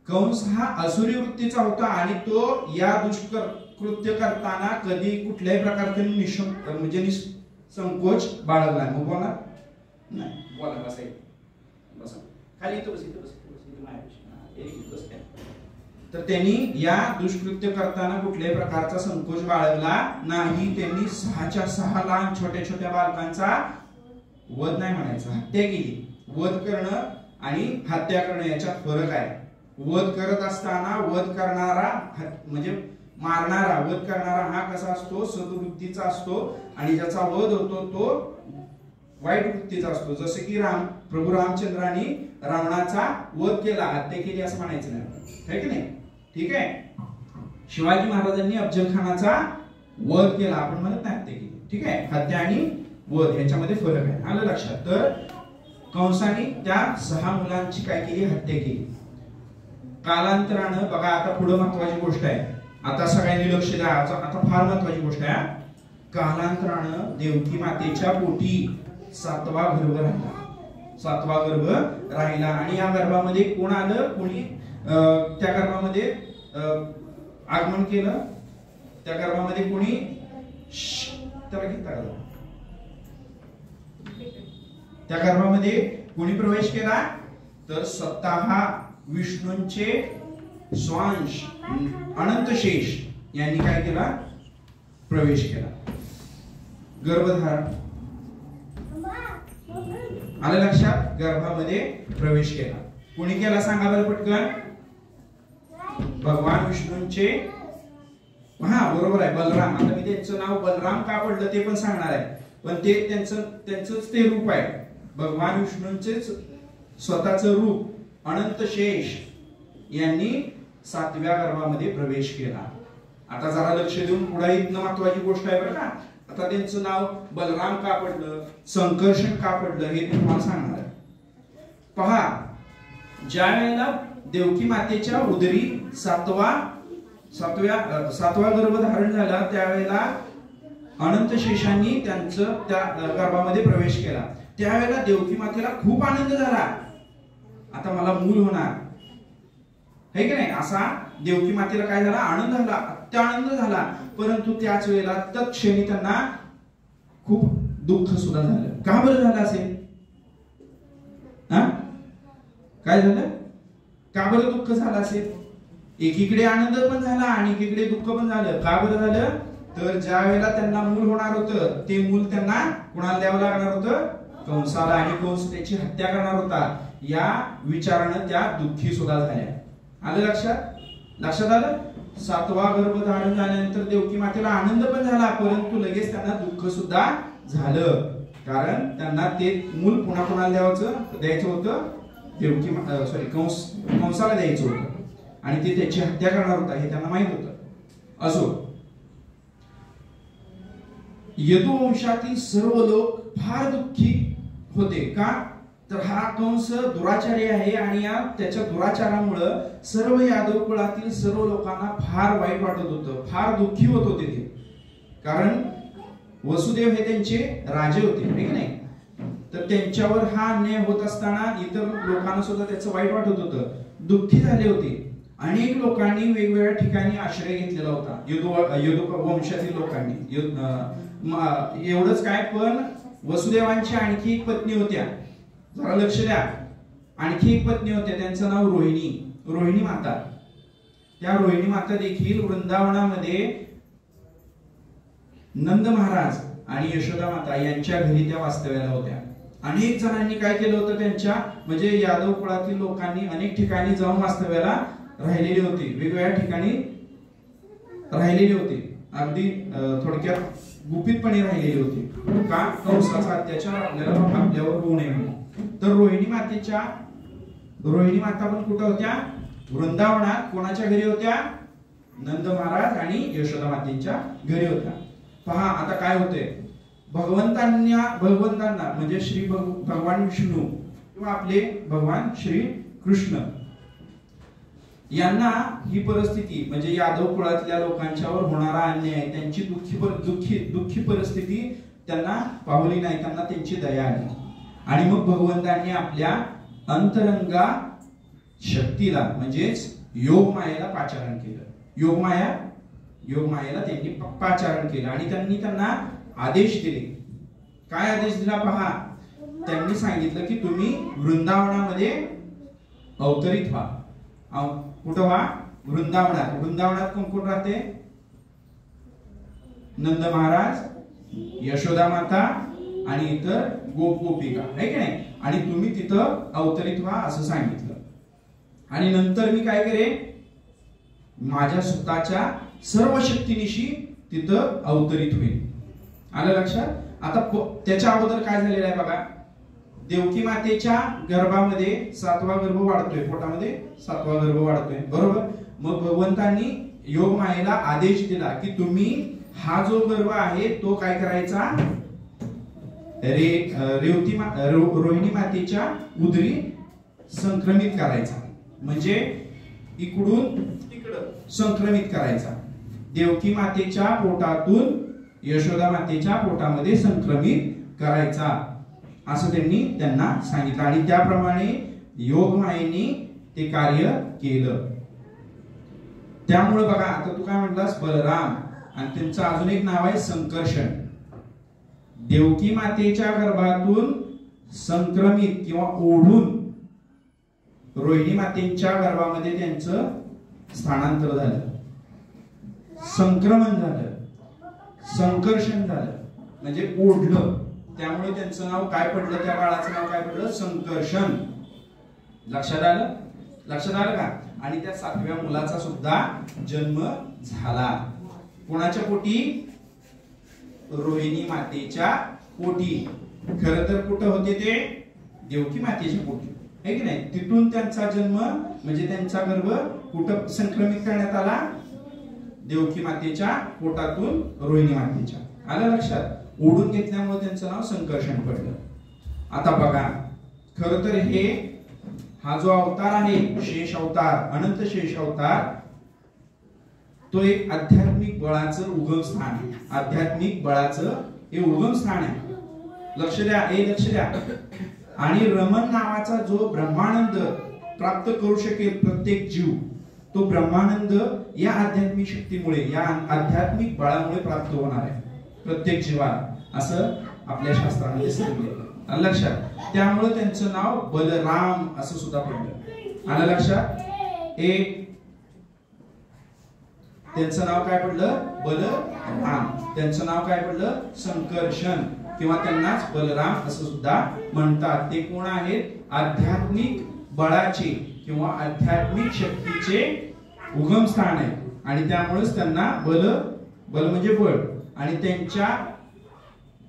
कंस हा असुरी वृत्तीचा होता, आणि तो या दुष्कृत्य करताना कधी कुठल्याही प्रकारचे म्हणजे निसंकोच बाळगला. मग बोला नाही, बोला बसा खाली, इथं बस, इथं बस, तर त्यांनी या दुष्कृत्य करताना कुठल्याही प्रकारचा संकोच बाळगला नाही. त्यांनी 6च्या 6 लहान छोट्या छोट्या बालकांचा वध नाही म्हणायचं, हत्या केली. वध करणं आणि हत्या करणं याच्यात फरक आहे. वध करत असताना वध करणारा म्हणजे मारणारा, वध करणारा हा कसा असतो, सद्वृत्तीचा असतो, आणि ज्याचा वध होतो तो वाईट वृत्तीचा असतो. जसे की प्रभू रामचंद्रांनी रावणाचा वध केला, हत्या केली असं म्हणायचं नाही, है की नाही. ठीक आहे. शिवाजी महाराजांनी अफजल खानाचा वध केला, आपण म्हणत नाही हत्या केली. ठीक आहे. हत्या आणि वध याच्यामध्ये फरक आहे. आलं लक्षात. तर कंसाने त्या 6 मुलांची काय केली, हत्या केली. कालांतरानं बघा, आता पुढे महत्वाची गोष्ट आहे, आता सगळ्यांनी लक्ष द्या, आता फार महत्वाची गोष्ट आहे. कालांतरानं देवकी मातेच्या पोटी 7वा गर्भ राहिला. 7वा गर्भ राहिला, आणि या गर्भामध्ये कोण आलं, कोणी त्या गर्भामध्ये आगमन केलं, त्या गर्भामध्ये कोणी त्याला घेता आलं, त्या गर्भामध्ये कोणी प्रवेश केला, तर स्वतः विष्णूंचे स्वांश अनंतशेष यांनी काय केला, प्रवेश केला. गर्भधारण आलं लक्षात. गर्भामध्ये प्रवेश केला. कोणी केला सांगा बरं पटकन. भगवान विष्णूंचे, हा बरोबर आहे, बलराम. आता मी त्यांचं नाव बलराम का पडलं ते पण सांगणार आहे, पण ते त्यांचंच ते रूप आहे. भगवान विष्णूंचेच स्वतःचं रूप अनंत शेष यांनी 7व्या गर्भामध्ये प्रवेश केला. आता जरा लक्ष देऊन पुढे इथनं महत्वाची गोष्ट आहे बरं का. आता त्यांचं नाव बलराम का पडलं, संकर्षण का पडलं हे तुम्हाला सांगणार आहे. पहा, ज्या वेळेला देवकी मातेच्या उदरी 7वा गर्भ धारण झाला, त्यावेळेला अनंत शेषांनी त्यांचं त्या गर्भामध्ये प्रवेश केला. त्यावेळेला देवकी मातेला खूप आनंद झाला, आता मला मूल होणार है की नाही, असा देवकी मातेला काय झाला, आनंद झाला, अत्यानंद झाला. परंतु त्याच वेळेला तत्क्षणी त्यांना खूप दुःख सुद्धा झालं. का बरं झालं असेल, काय झालं, का बरं दुःख झालं असेल. एकीकडे आनंद पण झाला आणि एकीकडे दुःख पण झालं. का बरं झालं, तर ज्या वेळेला त्यांना मूल होणार होतं, ते मूल त्यांना कुणाला द्यावं लागणार होतं, कंसाला, आणि कंस त्याची हत्या करणार होता. या विचारानं त्या दुःखी सुद्धा झाल्या. आलं लक्षात आलं. 7वा गर्भ धारण झाल्यानंतर देवकी मातेला आनंद पण झाला, परंतु लगेच त्यांना दुःख सुद्धा झालं. कारण त्यांना ते मूल पुन्हा कोणाला द्यायचं होतं, देवकी कंसाला द्यायचं होतं आणि ते त्याची हत्या करणार होता हे त्यांना माहित होतं. असो, यदुवंशातील सर्व लोक फार दुःखी होते. का तर हा कंस दुराचारी आहे आणि त्याच्या दुराचारामुळे सर्व यादव कुळातील सर्व लोकांना फार वाईट वाटत होतं, फार दुःखी होत होते ते. कारण वसुदेव हे त्यांचे राजे होते, ठीक नाही, तर त्यांच्यावर हा अन्याय होत असताना इतर लोकांना सुद्धा त्याचं वाईट वाटत होतं, दुःखी झाले होते. अनेक लोकांनी वेगवेगळ्या ठिकाणी आश्रय घेतलेला होता, यदु वंशातील लोकांनी. एवढंच काय, पण वसुदेवांची आणखी एक पत्नी होत्या, जरा लक्ष द्या, आणखी एक पत्नी होत्या, त्यांचं नाव रोहिणी माता. त्या रोहिणी माता देखील वृंदावनामध्ये नंद महाराज आणि यशोदा माता यांच्या घरी त्या वास्तव्याला होत्या. अनेक जणांनी काय केलं होतं, त्यांच्या म्हणजे यादव कुळातील लोकांनी अनेक ठिकाणी जाऊन वास्तव्याला राहिलेले होते, वेगवेगळ्या ठिकाणी राहिलेले होते, अगदी थोडक्यात गुपितपणे राहिलेले होते. का कंसाचा अत्याचार आपल्यावर होऊ नये म्हणून. तर रोहिणी माता पण कुठं होत्या, वृंदावनात. कोणाच्या घरी होत्या, नंद महाराज आणि यशोदा मातेच्या घरी होत्या. पहा आता काय होतंय, भगवंतांना म्हणजे श्री भगवान विष्णू किंवा आपले भगवान श्री कृष्ण यांना ही परिस्थिती म्हणजे यादव कुळातल्या लोकांच्यावर होणारा अन्याय, त्यांची दुःखी परिस्थिती त्यांना पावली नाही, त्यांना त्यांची दया आली. आणि मग भगवंतांनी आपल्या अंतरंगा शक्तीला म्हणजेच योग मायेला पाचारण केलं. योग मायेला त्यांनी पाचारण केलं आणि त्यांना आदेश दिले. काय आदेश दिला पहा, त्यांनी सांगितलं की तुम्ही वृंदावनामध्ये अवतरित व्हा. कुठं व्हा, वृंदावनात कोण कोण राहते, नंद महाराज, यशोदा माता आणि इतर गोपिका आहे की नाही, आणि तुम्ही तिथं अवतरित व्हा असं सांगितलं. आणि नंतर मी काय करेन, माझ्या स्वतःच्या सर्व शक्तीनिशी तिथं अवतरित होईल. आलं लक्षात. आता त्याच्या अगोदर काय झालेलं आहे बघा, देवकी मातेच्या गर्भामध्ये 7वा गर्भ वाढतोय, पोटामध्ये 7वा गर्भ वाढतोय, बरोबर. मग भगवंतांनी योग मायेला आदेश दिला की तुम्ही हा जो गर्भ आहे तो काय करायचा, रोहिणी मातेच्या उदरी संक्रमित करायचा, म्हणजे इकडून तिकडं संक्रमित करायचा. देवकी मातेच्या पोटातून यशोदा मातेच्या पोटामध्ये संक्रमित करायचा असं त्यांना सांगितलं. आणि त्याप्रमाणे योग मायेने ते कार्य केलं. त्यामुळे बघा, आता तू काय म्हटलास, बलराम, आणि त्यांचं अजून एक नाव आहे संकर्षण. देवकी मातेच्या गर्भातून संक्रमित किंवा ओढून रोहिणी मातेच्या गर्भामध्ये त्यांचं स्थानांतर झालं, संक्रमण झालं, संकर्षण झालं, म्हणजे ओढलं. त्यामुळे त्यांचं नाव काय पडलं, त्या बाळाचं नाव काय पडलं, संकर्षण. लक्षात आलं का. आणि त्या 7व्या मुलाचा सुद्धा जन्म झाला. कोणाच्या पोटी, रोहिणी मातेच्या पोटी. खर तर कुठं होते ते, देवकी मातेच्या पोटी आहे की नाही. तिथून त्यांचा जन्म म्हणजे त्यांचा गर्भ कुठं संक्रमित करण्यात आला, देवकी मातेच्या पोटातून रोहिणी मातेच्या. आलं लक्षात. ओढून घेतल्यामुळे त्यांचं नाव संकर्षण पडलं. आता बघा, खर तर हा जो अवतार आहे, शेष अवतार, अनंत शेष अवतार, तो एक आध्यात्मिक बळाचं उगमस्थान आहे. आध्यात्मिक बळाचं हे उगमस्थान आहे. लक्ष द्या. आणि रमण नावाचा जो ब्रह्मानंद प्राप्त करू शकेल प्रत्येक जीव, तो ब्रह्मानंद या आध्यात्मिक शक्तीमुळे, या आध्यात्मिक बळामुळे प्राप्त होणार आहे प्रत्येक जीवाला, असं आपल्या शास्त्रामध्ये सांगितलं. लक्षात. त्यामुळे त्यांचं नाव बलराम असं सुद्धा पडलं. आलं लक्षात. त्यांचं नाव काय पडलं, बलराम. त्यांचं नाव काय पडलं, संकर्षण, किंवा त्यांनाच बलराम असं सुद्धा म्हणतात. ते कोण आहेत, आध्यात्मिक बळाचे किंवा आध्यात्मिक शक्तीचे उगमस्थान आहे. आणि त्यामुळेच त्यांना बल म्हणजे बळ, आणि त्यांच्या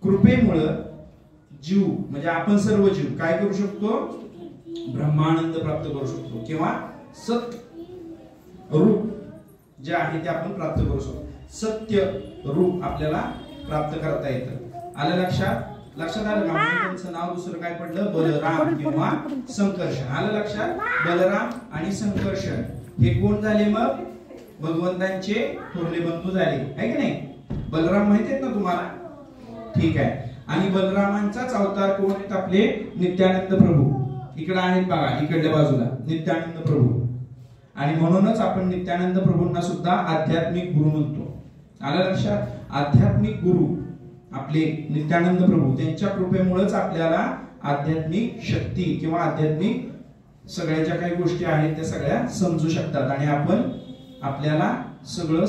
कृपेमुळे जीव म्हणजे आपण सर्व जीव काय करू शकतो, ब्रह्मानंद प्राप्त करू शकतो किंवा सत रूप जे आहे ते आपण प्राप्त करू शकतो. सत्य रूप आपल्याला प्राप्त करता येतं. आलं लक्षात आलं का? त्यांचं नाव दुसरं काय पडलं, बलराम किंवा संकर्षण. आलं लक्षात? बलराम आणि संकर्षण हे कोण झाले, मग भगवंतांचे थोरले बंधू झाले, आहे की नाही? बलराम माहिती आहेत ना तुम्हाला? ठीक आहे. आणि बलरामांचाच अवतार कोण आहेत आपले, नित्यानंद प्रभू. इकडे आहेत बघा, इकडल्या बाजूला नित्यानंद प्रभू. आणि म्हणूनच आपण नित्यानंद प्रभूंना सुद्धा आध्यात्मिक गुरु म्हणतो. आलं लक्षात? आध्यात्मिक गुरु आपले नित्यानंद प्रभू, त्यांच्या कृपेमुळेच आपल्याला आध्यात्मिक शक्ती किंवा आध्यात्मिक सगळ्या ज्या काही गोष्टी आहेत त्या सगळ्या समजू शकतात आणि आपण आपल्याला सगळं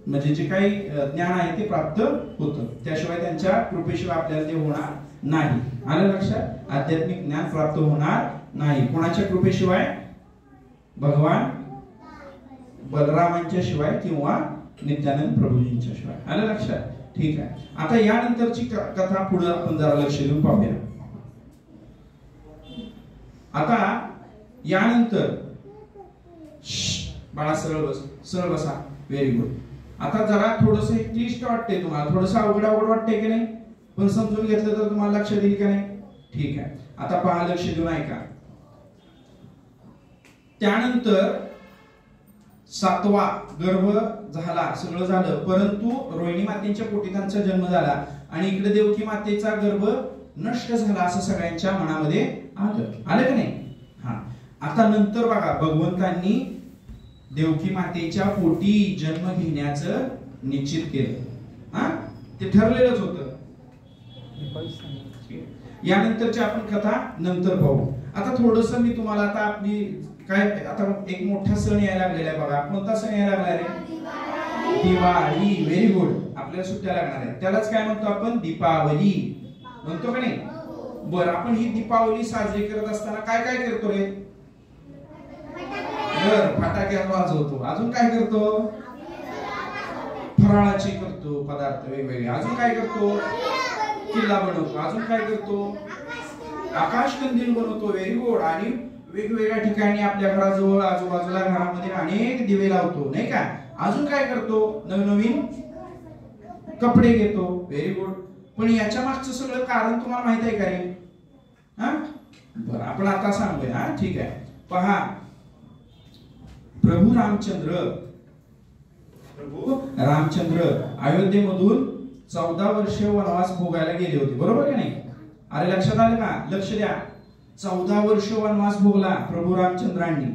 म्हणजे जे काही ज्ञान आहे ते प्राप्त होतं. त्याशिवाय त्यांच्या कृपेशिवाय आपल्याला ते होणार नाही. आलं लक्षात? आध्यात्मिक ज्ञान प्राप्त होणार नाही कोणाच्या कृपेशिवाय, भगवान बलरामांच्या शिवाय किंवा नित्यानंद प्रभूजींच्या शिवाय. आलं लक्षात? ठीक आहे. आता यानंतरची कथा पुढे आपण जरा लक्ष देऊन पाहूया. आता यानंतर बाळा सरळ बसा. Very good. आता जरा थोडस क्लिष्ट वाटतंय तुम्हाला, थोडस अवघड वाटतंय की नाही? पण समजून घेतलं तर तुम्हाला लक्षात येईल की नाही? ठीक आहे. आता पहा, लक्ष देऊन ऐका. त्यानंतर 7वा गर्भ झाला, सगळं झालं, परंतु रोहिणी मातेच्या पोटी त्यांचा जन्म झाला आणि इकडे देवकी मातेचा गर्भ नष्ट झाला असं सगळ्यांच्या मनामध्ये आलं की नाही? हा. आता नंतर बघा, भगवंतांनी देवकी मातेच्या पोटी जन्म घेण्याचं निश्चित केलं. हा, ते ठरलेलंच होतं. यानंतरची आपण कथा नंतर पाहू. आता थोडस मी तुम्हाला आता आपली काय, आता एक मोठा सण यायला लागलेला आहे बघा. कोणता सण यायला लागला रे? दिवाळी. Very good. आपल्याला सुट्ट्या लागणार आहे, त्यालाच काय म्हणतो आपण, दीपावली म्हणतो का नाही? बरं, आपण ही दीपावली साजरी करत असताना काय काय करतो रे? बरं, फटाके वाजवतो. अजून काय करतो? फराळाचे करतो पदार्थ वेगवेगळे. अजून काय करतो? किल्ला बनवतो. अजून काय करतो? आकाश कंदील बनवतो. Very good. आणि वेगवेगळ्या ठिकाणी आपल्या घराजवळ आजूबाजूला घरामध्ये अनेक दिवे लावतो, नाही का? अजून काय करतो? नवनवीन कपडे घेतो. Very good. पण याच्या मागचं सगळं कारण तुम्हाला माहित आहे का रे? हा, बरं, आपण आता सांगूया. हा, ठीक आहे. पहा, प्रभू रामचंद्र अयोध्येमधून 14 वर्ष वनवास भोगायला गेले होते, बरोबर की नाही? अरे लक्षात आलं का? लक्ष द्या. 14 वर्ष वनवास भोगला प्रभू रामचंद्रांनी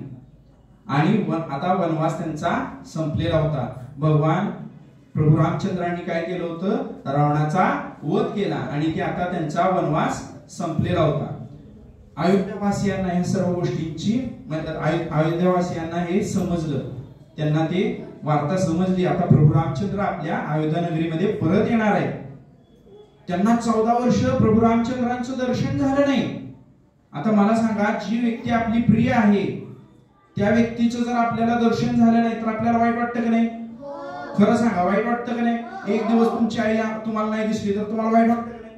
आणि आता वनवास त्यांचा संपलेला होता. भगवान प्रभू रामचंद्रांनी काय केलं होतं? रावणाचा वध केला आणि ते आता त्यांचा वनवास संपलेला होता. अयोध्यावासियांना या सर्व गोष्टींची अयोध्यावासियांना हे समजलं, त्यांना ते वार्ता समजली. आता प्रभू रामचंद्र आपल्या अयोध्या नगरीमध्ये परत येणार आहे. त्यांना 14 वर्ष प्रभू रामचंद्रांचं दर्शन झालं नाही. आता मला सांगा, जी व्यक्ती आपली प्रिय आहे त्या व्यक्तीचं जर आपल्याला दर्शन झालं नाही तर आपल्याला वाईट वाटतं का नाही? खरं सांगा, वाईट वाटतं का नाही? एक दिवस तुमची आई तुम्हाला नाही दिसली तर तुम्हाला वाईट वाटतं का नाही?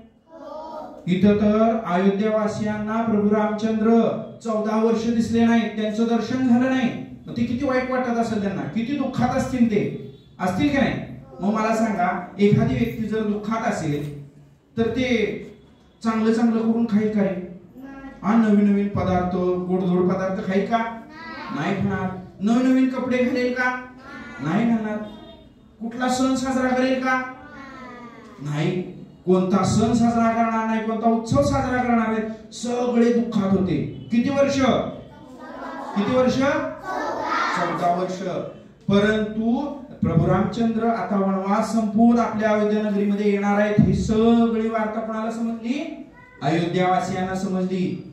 इथं तर अयोध्यावासियांना प्रभू रामचंद्र 14 वर्ष दिसले नाही, त्यांचं दर्शन झालं नाही. मग ते किती वाईट वाटत असेल, त्यांना किती दुःखात असतील ते, असतील की नाही? मग मला सांगा, एखादी व्यक्ती जर दुःखात असेल तर ते चांगलं करून खाईल का रे? नवीन पदार्थ, गोडधोड पदार्थ खाईल का? नाही खाणार. नवीन कपडे घालेल का? नाही घालणार. कुठला सण साजरा करेल का? नाही. कोणता सण साजरा करणार नाही, कोणता उत्सव साजरा करणार नाही. सगळे दुःखात होते. किती वर्ष? 14 वर्ष. परंतु प्रभू रामचंद्र आता वनवास संपून आपल्या अयोध्या नगरीमध्ये येणार आहेत. ही सगळी वार्ता कोणाला समजली? अयोध्यावासियांना समजली.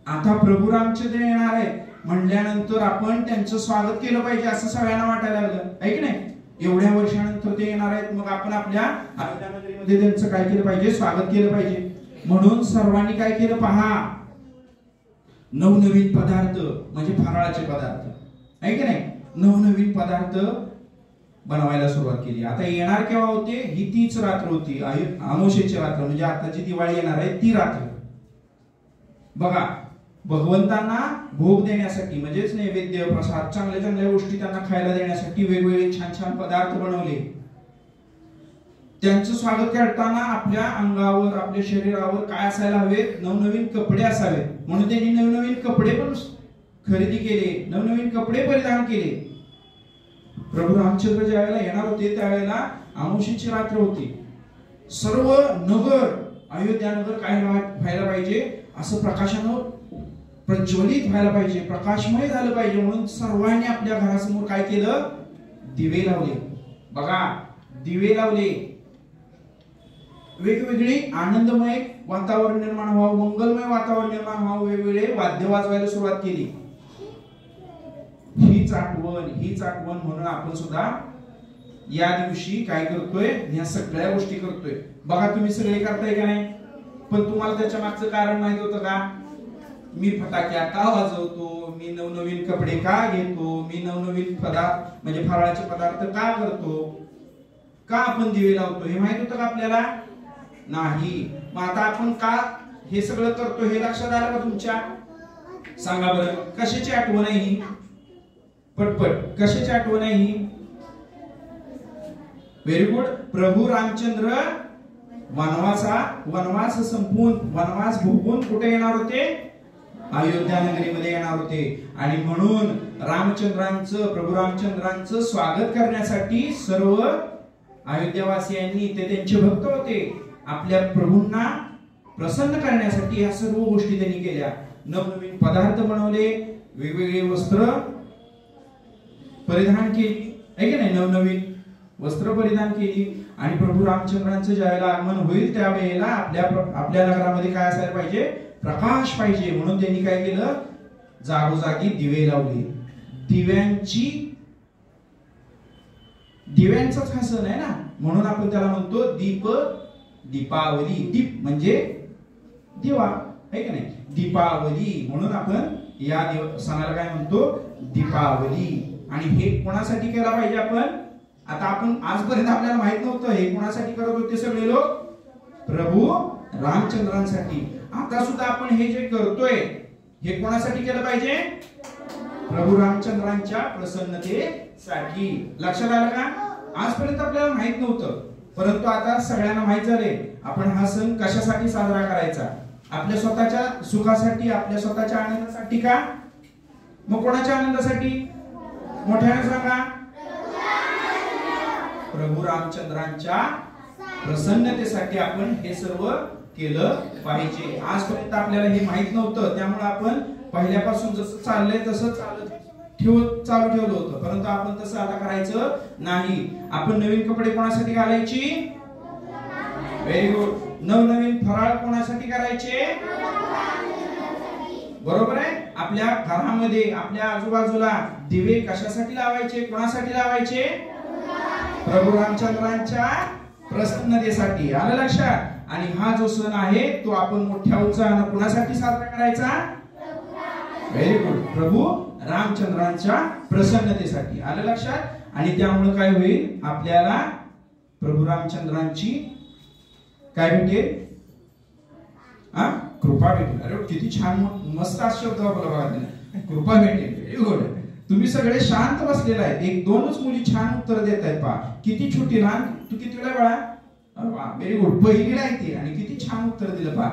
आता प्रभू रामचंद्र येणार आहे म्हणल्यानंतर आपण त्यांचं स्वागत केलं पाहिजे असं सगळ्यांना वाटायला लागलं, आहे की नाही? एवढ्या वर्षानंतर ते येणार आहेत, मग आपण आपल्या अयोध्या नगरीमध्ये त्यांचं काय केलं पाहिजे? स्वागत केलं पाहिजे. म्हणून सर्वांनी काय केलं पहा, नवनवीन पदार्थ म्हणजे फराळाचे पदार्थ, आहे की नाही? नवनवीन पदार्थ बनवायला सुरुवात केली. आता येणार केव्हा होते? ही तीच रात्र होती, अमावस्येची रात्र, म्हणजे आताची दिवाळी येणार आहे ती रात्र. बघा, भगवंतांना भोग देण्यासाठी म्हणजेच नैवेद्य प्रसाद चांगल्या चांगल्या गोष्टी त्यांना खायला देण्यासाठी वेगवेगळे छान छान पदार्थ बनवले. त्यांचं स्वागत करताना आपल्या अंगावर आपल्या शरीरावर काय असायला हवे? नवनवीन कपडे असावेत. म्हणून त्यांनी नवनवीन कपडे पण खरेदी केले, नवनवीन कपडे परिधान केले. प्रभू रामचंद्र ज्या वेळेला येणार होते त्यावेळेला अमावस्येची रात्र होती. सर्व नगर, अयोध्या नगर काय व्हायला पाहिजे? असं प्रकाशानं प्रज्वलित व्हायला पाहिजे, प्रकाशमय झालं पाहिजे. म्हणून सर्वांनी आपल्या घरासमोर काय केलं? दिवे लावले. बघा, दिवे लावले. वेगवेगळी आनंदमय वातावरण निर्माण व्हावं, मंगलमय वातावरण निर्माण व्हावं, वेगवेगळे वाद्य वाजवायला सुरुवात केली. हीच आठवण म्हणून आपण सुद्धा या दिवशी काय करतोय? ह्या सगळ्या गोष्टी करतोय. बघा, तुम्ही सगळे करताय का नाही? पण तुम्हाला त्याच्या मागचं कारण माहिती होतं का? मी फटाक्या का वाजवतो? मी नवनवीन कपडे का घेतो? मी नवनवीन पदार्थ म्हणजे फराळाचे पदार्थ का करतो? का आपण दिवे लावतो? हे माहित होतं का आपल्याला? नाही. मग आता आपण का हे सगळं करतो हे लक्षात आलं का तुमच्या? सांगा बरं, कशाची आठवण आहे ही? पटपट, कशाची आठवण आहे ही? Very good. प्रभू रामचंद्र वनवास संपवून, वनवास भोगून कुठे येणार होते? अयोध्या नगरीमध्ये येणार होते. आणि म्हणून प्रभू रामचंद्रांचं स्वागत करण्यासाठी सर्व अयोध्यावासियांनी, ते त्यांचे भक्त होते, आपल्या प्रभूंना प्रसन्न करण्यासाठी या सर्व गोष्टी त्यांनी केल्या. नवनवीन पदार्थ बनवले, वेगवेगळे वस्त्र परिधान केली, आहे की नाही? नवनवीन वस्त्र परिधान केली. आणि प्रभू रामचंद्रांचं ज्यावेळेला आगमन होईल त्यावेळेला आपल्या नगरामध्ये काय असायला पाहिजे? प्रकाश पाहिजे. म्हणून त्यांनी काय केलं? जागोजागी दिवे लावले. दिव्यांचाच हा सण आहे ना, म्हणून आपण त्याला म्हणतो दीपावली. दीप म्हणजे दिवा, आहे की नाही? दीपावली. म्हणून आपण या सणाला काय म्हणतो? दीपावली. आणि हे कोणासाठी केला पाहिजे आपण? आता आपण आजपर्यंत आपल्याला माहित नव्हतं हे कोणासाठी करत होते सगळे लोक? प्रभू रामचंद्रांसाठी. आता सुद्धा आपण हे जे करतोय हे कोणासाठी केलं पाहिजे? प्रभू रामचंद्रांच्या प्रसन्नतेसाठी. लक्षात आलं का? आजपर्यंत आपल्याला माहित नव्हतं, परंतु आता सगळ्यांना माहित झाले आपण हा सण कशासाठी साजरा करायचा? आपल्या स्वतःच्या सुखासाठी, आपल्या स्वतःच्या आनंदासाठी का? मग कोणाच्या आनंदासाठी? मोठ्याने सांगा. प्रभू रामचंद्रांच्या प्रसन्नतेसाठी आपण हे सर्व केलं पाहिजे. आजपर्यंत आपल्याला हे माहित नव्हतं, त्यामुळे आपण पहिल्यापासून जसं चाललंय तसं चालू ठेवलं होतं. परंतु आपण तसं आता करायचं नाही. आपण नवीन कपडे कोणासाठी घालायची? Very good. नवनवीन फराळ कोणासाठी करायचे? बरोबर आहे. आपल्या घरामध्ये, आपल्या आजूबाजूला दिवे कशासाठी लावायचे? कोणासाठी लावायचे? प्रभू रामचंद्रांच्या प्रसन्नतेसाठी. आलं लक्षात? आणि हा जो सण आहे तो आपण मोठ्या उत्साहाने कुणासाठी साजरा करायचा? Very good. प्रभू रामचंद्रांच्या प्रसन्नतेसाठी. आलं लक्षात? आणि त्यामुळे काय होईल? आपल्याला प्रभू रामचंद्रांची काय भेटेल? कृपा भेटेल. अरे किती छान, मस्त शब्द वापरला बघा, कृपा भेटेल. Very good. तुम्ही सगळे शांत बसलेला आहे. एक दोनच मुली छान उत्तर देत आहेत. पहा किती छोटी, लहान. तू कितीला बाळा? Very good. पहिलीला आहे ती आणि किती छान उत्तर दिलं. पहा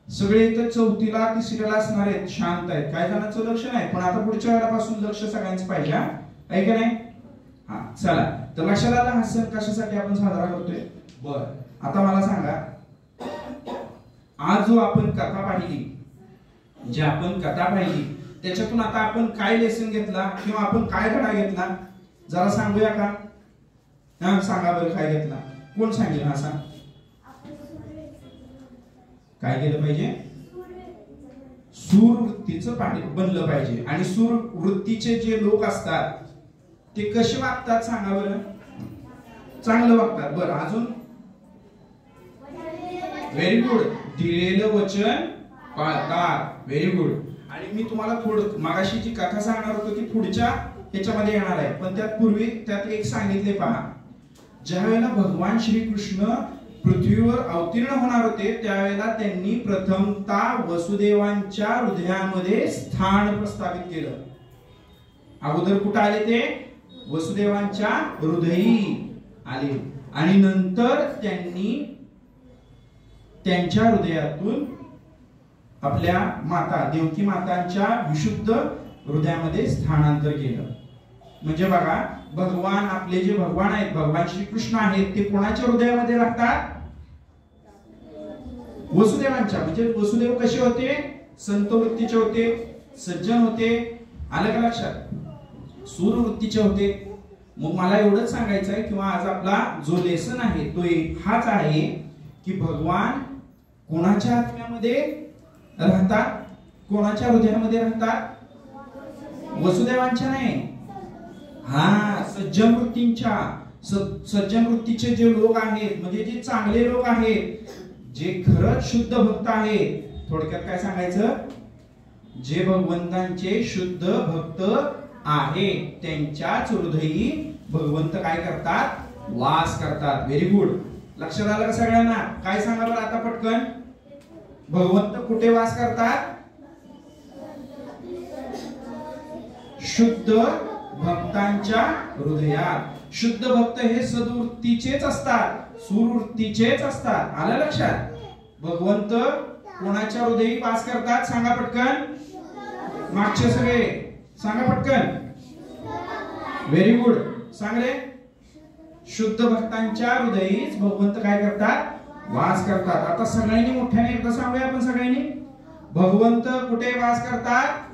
सगळे इथं चौथीला तिसरीला असणार आहेत, शांत आहेत. काही जणांचं लक्ष नाही, पण आता पुढच्या वेळेपासून लक्ष सगळ्यांचं पाहिजे. आहे का नाही? हा चला. तर लक्षात आलं हा सण कशासाठी आपण साजरा करतोय? बर, आता मला सांगा, आज जो आपण कथा पाहिली, त्याच्यातून आता आपण काय लेसन घेतला किंवा आपण काय धडा घेतला जरा सांगूया का? हा सांगा बरं, काय घेतला? कोण सांगेल? हा सांग. काय केलं पाहिजे? सूरवृत्तीचं बनलं पाहिजे. आणि सूरवृत्तीचे जे लोक असतात ते कसे वागतात सांगा बरं? चांगलं वागतात. बरं, अजून? Very good. दिलेलं वचन पाळतात. Very good. आणि मी तुम्हाला थोडं मागाशी जी कथा सांगणार होतो ती पुढच्या याच्यामध्ये येणार आहे, पण त्यात पूर्वी त्यात एक सांगितले पहा. ज्या वेळेला भगवान श्रीकृष्ण पृथ्वीवर अवतीर्ण होणार होते त्यावेळेला त्यांनी प्रथमतः वसुदेवांच्या हृदयामध्ये स्थान प्रस्थापित केलं. अगोदर कुठं आले ते? वसुदेवांच्या हृदयी आले आणि नंतर त्यांनी त्यांच्या हृदयातून आपल्या माता देवकी मातांच्या विशुद्ध हृदयामध्ये स्थानांतर केलं. म्हणजे बघा, भगवान आपले जे भगवान आहेत, भगवान श्रीकृष्ण आहेत, ते कोणाच्या हृदयामध्ये राहतात? वसुदेवांच्या. म्हणजे वसुदेव कसे होते? संत वृत्तीचे होते, सज्जन होते. आलं का लक्षात? सूर वृत्तीचे होते. मग मला एवढंच सांगायचं आहे किंवा आज आपला जो लेसन आहे तो हाच आहे की भगवान कोणाच्या आत्म्यामध्ये राहतात? कोणाच्या हृदयामध्ये राहतात? वसुदेवांच्या नाही, हा सज्जन वृत्तींच्या. सज्जन वृत्तीचे जे लोक आहेत म्हणजे जे चांगले लोक आहेत, जे खरंच शुद्ध भक्त आहेत, थोडक्यात काय सांगायचं, जे भगवंतांचे शुद्ध भक्त आहेत त्यांच्याच हृदयी भगवंत काय करतात? वास करतात. Very good. लक्षात आलं का सगळ्यांना? काय सांगा बरं आता पटकन, भगवंत कुठे वास करतात? शुद्ध भक्तांच्या हृदयात. शुद्ध भक्त हे सद्वृत्तीचेच असतात, सुवृत्तीचेच असतात. आलं लक्षात? भगवंत कोणाच्या हृदयी वास करतात? सांगा पटकन. मागचे सगळे सांगा पटकन. Very good. सांग रे. शुद्ध भक्तांच्या हृदयीच भगवंत काय करतात? वास करतात. आता सगळ्यांनी मोठ्याने एकदा सांगूया आपण सगळ्यांनी. भगवंत कुठे वास करतात?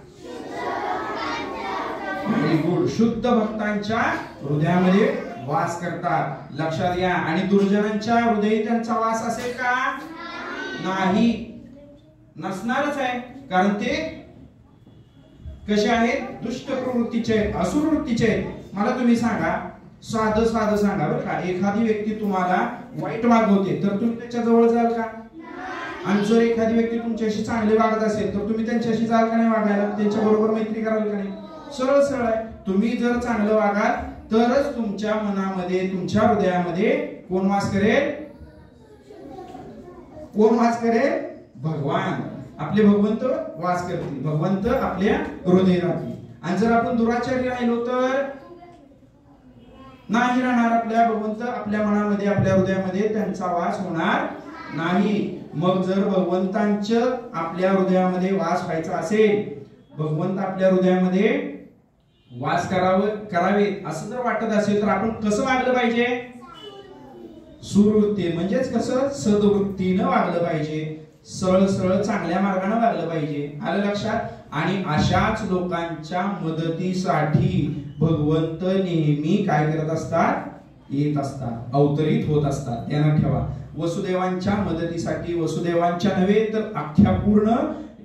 Very good. शुद्ध भक्तांच्या हृदयामध्ये वास करतात. लक्षात घ्या. आणि दुर्जनांच्या हृदयी त्यांचा वास असेल का? नाही, नसणारच आहे. कारण ते कसे आहेत? दुष्ट प्रवृत्तीचे आहेत, असुर वृत्तीचे आहेत. मला तुम्ही सांगा, साधं सांगा बरं का, एखादी व्यक्ती तुम्हाला वाईट वागवते तर तुम्ही त्याच्या जवळ जाल का? आणि जर एखादी व्यक्ती तुमच्याशी चांगले वागत असेल तर तुम्ही त्यांच्याशी जाल का नाही वागायला? त्यांच्या बरोबर मैत्री कराल का नाही? सरळ सरळ आहे. तुम्ही जर चांगलं वागाल तरच तुमच्या मनामध्ये, तुमच्या हृदयामध्ये कोण वास करेल? कोण वास करेल? भगवान. आपले भगवंत वास करतील. भगवंत आपल्या हृदयात राहतील. आणि जर आपण दुराचारी राहिलो तर नाही राहणार आपल्या भगवंत आपल्या मनामध्ये, आपल्या हृदयामध्ये त्यांचा वास होणार नाही. मग जर भगवंतांचं आपल्या हृदयामध्ये वास व्हायचा असेल, भगवंत आपल्या हृदयामध्ये वास करावे असं जर वाटत असेल तर आपण कसं वागलं पाहिजे? सुवृत्ती म्हणजेच कसं? सद्वृत्तीनं वागलं पाहिजे. सरळ सरळ चांगल्या मार्गाने वागलं पाहिजे. आलं लक्षात? आणि अशाच लोकांच्या मदतीसाठी भगवंत नेहमी काय करत असतात? येत असतात, अवतरित होत असतात. ध्यानात ठेवा. वसुदेवांच्या मदतीसाठी, वसुदेवांच्या नव्हे तर अख्ख्या पूर्ण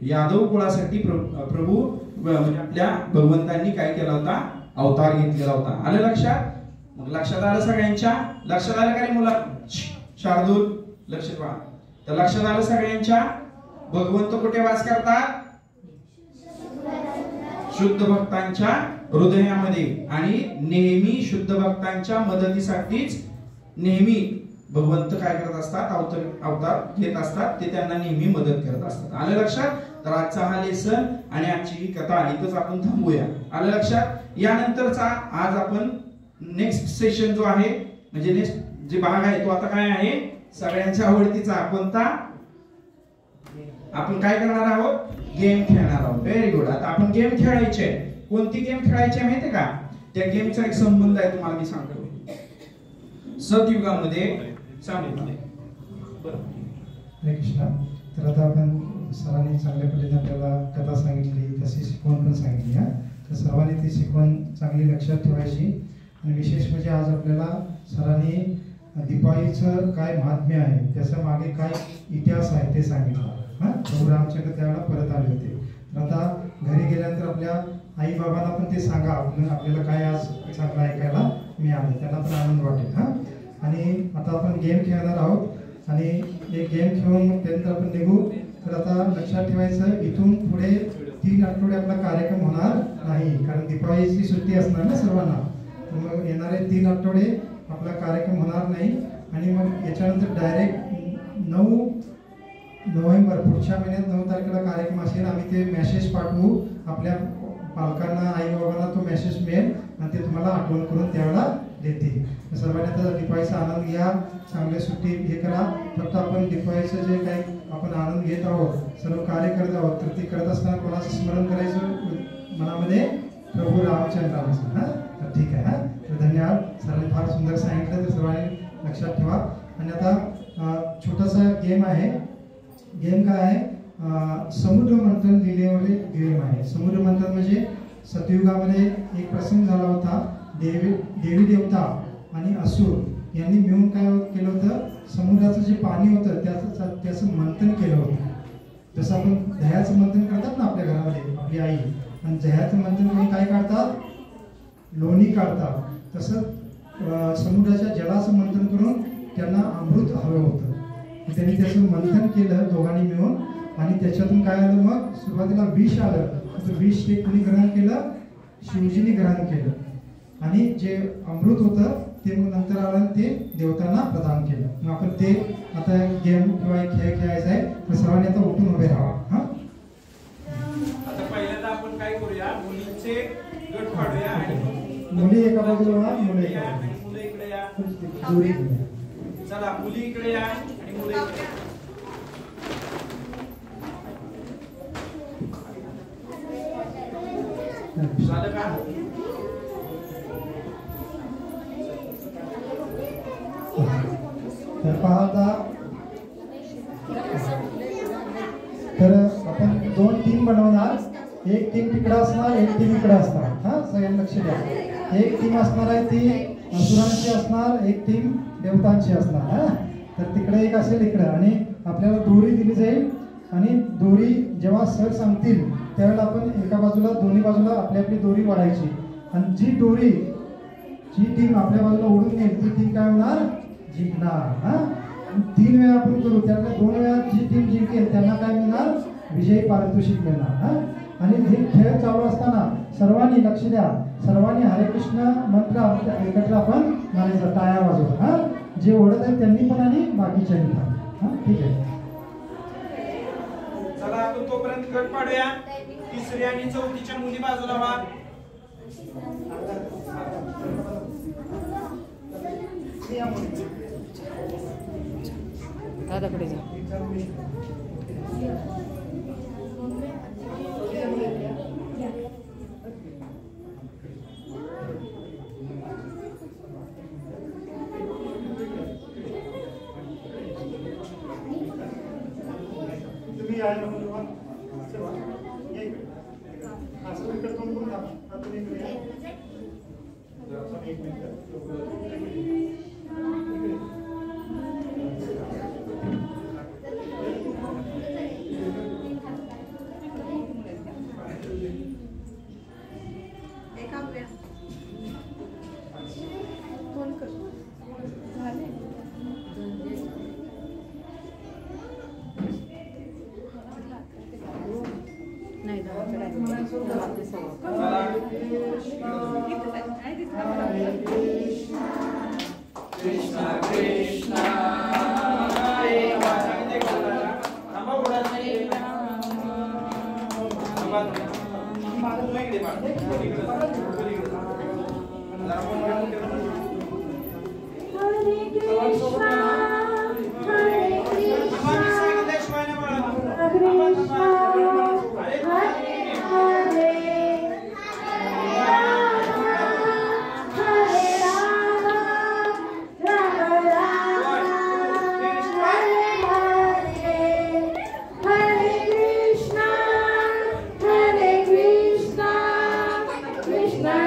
यादव कुळासाठी प्रभू म्हणजे आपल्या भगवंतांनी काय केला होता? अवतार घेतलेला होता. आलं लक्षात? मग लक्षात आलं सगळ्यांच्या? लक्षात आलं का रे मुला? शार्दूल लक्ष पहा. तर लक्षात आलं सगळ्यांच्या? भगवंत कुठे वास करतात? शुद्ध भक्तांच्या हृदयामध्ये. आणि नेहमी शुद्ध भक्तांच्या मदतीसाठीच नेहमी भगवंत काय करत असतात? अवतार घेत असतात. ते त्यांना नेहमी मदत करत असतात. आलं लक्षात? तर आजचा हा लेसन आणि आजची ही कथा इथंच आपण थांबूया. आलं लक्षात? यानंतरचा आज आपण नेक्स्ट सेशन जो आहे म्हणजे नेक्स्ट जे भाग आहे तो आता काय आहे? सगळ्यांच्या आवडतीचा. कोणता? आपण काय करणार आहोत? गेम खेळणार आहोत. Very good. आता आपण गेम खेळायचे. कोणती गेम खेळायची माहिती का? त्या गेमचा एक संबंध आहे तुम्हाला मी सांगतो. सतयुगामध्ये हरे कृष्णा. तर आता आपण सरांनी चांगल्या पद्धतीने आपल्याला कथा सांगितली, तशी शिकवण पण सांगितली. तर सर्वांनी ती शिकवण चांगली लक्षात ठेवायची. आणि विशेष म्हणजे आज आपल्याला सरांनी दिपाळीचं काय महात्म्य आहे, त्याच्या मागे काय इतिहास आहे ते सांगितलं. प्रभू रामचंद्र त्यावेळेला परत आले होते. तर आता घरी गेल्यानंतर आपल्या आई बाबांना पण ते सांगा आपल्याला काय आज चांगलं ऐकायला मिळालं, त्यांना पण आनंद वाटेल. आणि आता आपण गेम खेळणार आहोत आणि एक गेम खेळून त्यानंतर आपण निघू. तर आता लक्षात ठेवायचं, इथून पुढे 3 आठवडे आपला कार्यक्रम होणार नाही, कारण दिवाळीची सुट्टी असणार ना सर्वांना. तर मग येणारे 3 आठवडे आपला कार्यक्रम होणार नाही. आणि मग याच्यानंतर डायरेक्ट 9 नोव्हेंबर पुढच्या महिन्यात 9 तारखेला कार्यक्रम असेल. आम्ही ते मेसेज पाठवू आपल्या पालकांना, आई बाबांना तो मेसेज मिळेल आणि ते तुम्हाला आठवण करून त्यावेळेला देतील. सर्वांनी आता दिवाळीचा आनंद घ्या, चांगली सुट्टी हे करा. फक्त आपण दिवाळीचं जे काही आपण आनंद घेत आहोत, सर्व कार्य करत आहोत, तर ते करत असताना कोणाचं स्मरण करायचं मनामध्ये, प्रभू रामचंद्रांचं. हां, तर ठीक आहे. हां, तर धन्यवाद. सरांनी फार सुंदर सांगितलं, तर सर्वांनी लक्षात ठेवा. आणि आता छोटासा गेम आहे. गेम काय आहे? समुद्र मंथन लिहिलेले गेम आहे. समुद्र मंथन म्हणजे सतयुगामध्ये एक प्रसंग झाला होता. देवी देवता आणि असुर यांनी मिळून काय केलं होतं, समुद्राचं जे पाणी होतं त्याचं मंथन केलं होतं. जसं आपण दह्याचं मंथन करतात ना आपल्या घरामध्ये आपली आई, आणि दह्याचं मंथन कोणी काय काढतात, लोणी काढतात. तसं समुद्राच्या जलाचं मंथन करून त्यांना अमृत हवं होतं. त्यांनी त्याचं मंथन केलं दोघांनी मिळून, आणि त्याच्यातून काय आलं, मग सुरुवातीला विष आलं. तर विष ते कोणी ग्रहण केलं, शिवजीने ग्रहण केलं. आणि जे अमृत होतं ते मग नंतर आलं, ते देवतांना प्रदान केलं. मग आपण ते आता गेम किंवा खेळ खेळायचा आहे. तर सर्वांनी आता उठून उभे राहा. हा, आता पहिल्यांदा आपण काय करूया, मुलींचे गट काढूया आणि मुली एका बाजूला व्हा, मुलं एका आणि बाजूला. मुलं इकडे या. जोडी चला, मुली इकडे या आणि मुलं इकडे या. झालं का? तर पहा आता, तर आपण 2 टीम बनवणार. एक टीम तिकडे असणार, एक टीम इकडे असणार. हा, सगळ्यांनी लक्ष द्या. एक टीम असणार आहे ती असुरांची असणार, एक टीम देवतांची असणार. हा, तर तिकडे एक असेल, इकडे. आणि आपल्याला दोरी दिली जाईल, आणि दोरी जेव्हा सर सांगतील त्यावेळेला आपण एका बाजूला, दोन्ही बाजूला आपली आपली दोरी वाढायची. आणि जी दोरी, जी टीम आपल्या बाजूला ओढून नेईल ती टीम काय होणार, जिंकणार. हा, 3 वेळा आपण करू. त्यातल्या 2 वेळा जी टीम जिंकेल त्यांना काय मिळणार, विजयी पारितोषिक मिळणार. हा, आणि हे खेळ चालू असताना सर्वांनी लक्ष द्या. सर्वांनी हरे कृष्ण मंत्र एकत्र आपण म्हणायचं, टाळ्या वाजवून. हा, जे ओढत आहेत त्यांनी पण आणि बाकीच्यांनी पण. हा, ठीक आहे. चला, आपण तोपर्यंत गट पाडूया. 3री आणि 4थीच्या मुली बाजूला व्हा. दादाकडे जा. तुम्ही यायला म्हणजे असं इकडे तोंड करून दाखवा. तुम्ही इकडे या. एक मिनिट. कृष्णा कृष्णा हरे हरे. थांबा, उडा. थांबा, तू इकडे बाळ. इकडे जा. जरा कोण घेऊन ठेव.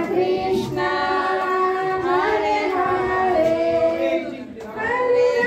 Krishna, Hare Hare, Hare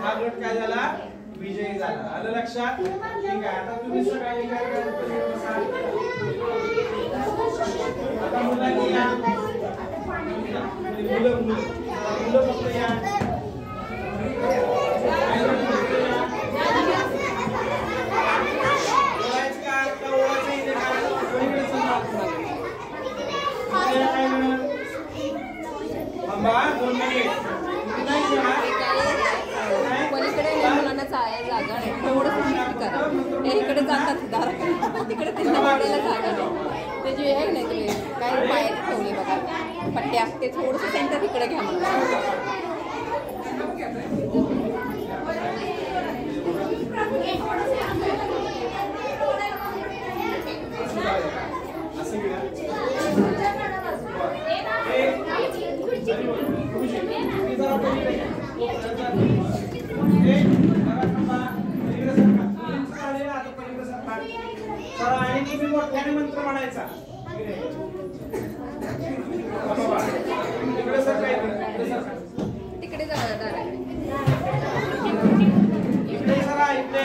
हा गट काय झाला विजयी झाला. आलं लक्षात? ठीक आहे. आता तुम्ही सगळ्यांनी काय करायचं आता मुलांनी या मुलं फक्त या ओळायचं का ओळायचं इथे थांबा 2 मिनिट पलीकडे मुलांना जागा नाही थोडंसं शिफ्ट करा. ते इकडे जातात तिकडे त्यांना वाढायला जागा नाही. ते जे आहे नाही ते काय पायात ठेवले बघा पट्ट्या ते थोडंसं सेंटर इकडे घ्या मला. आणि तुम्ही मोठ्याने मंत्र म्हणायचा. तिकडे सर काय तिकडे जाणार इकडे सरा इकडे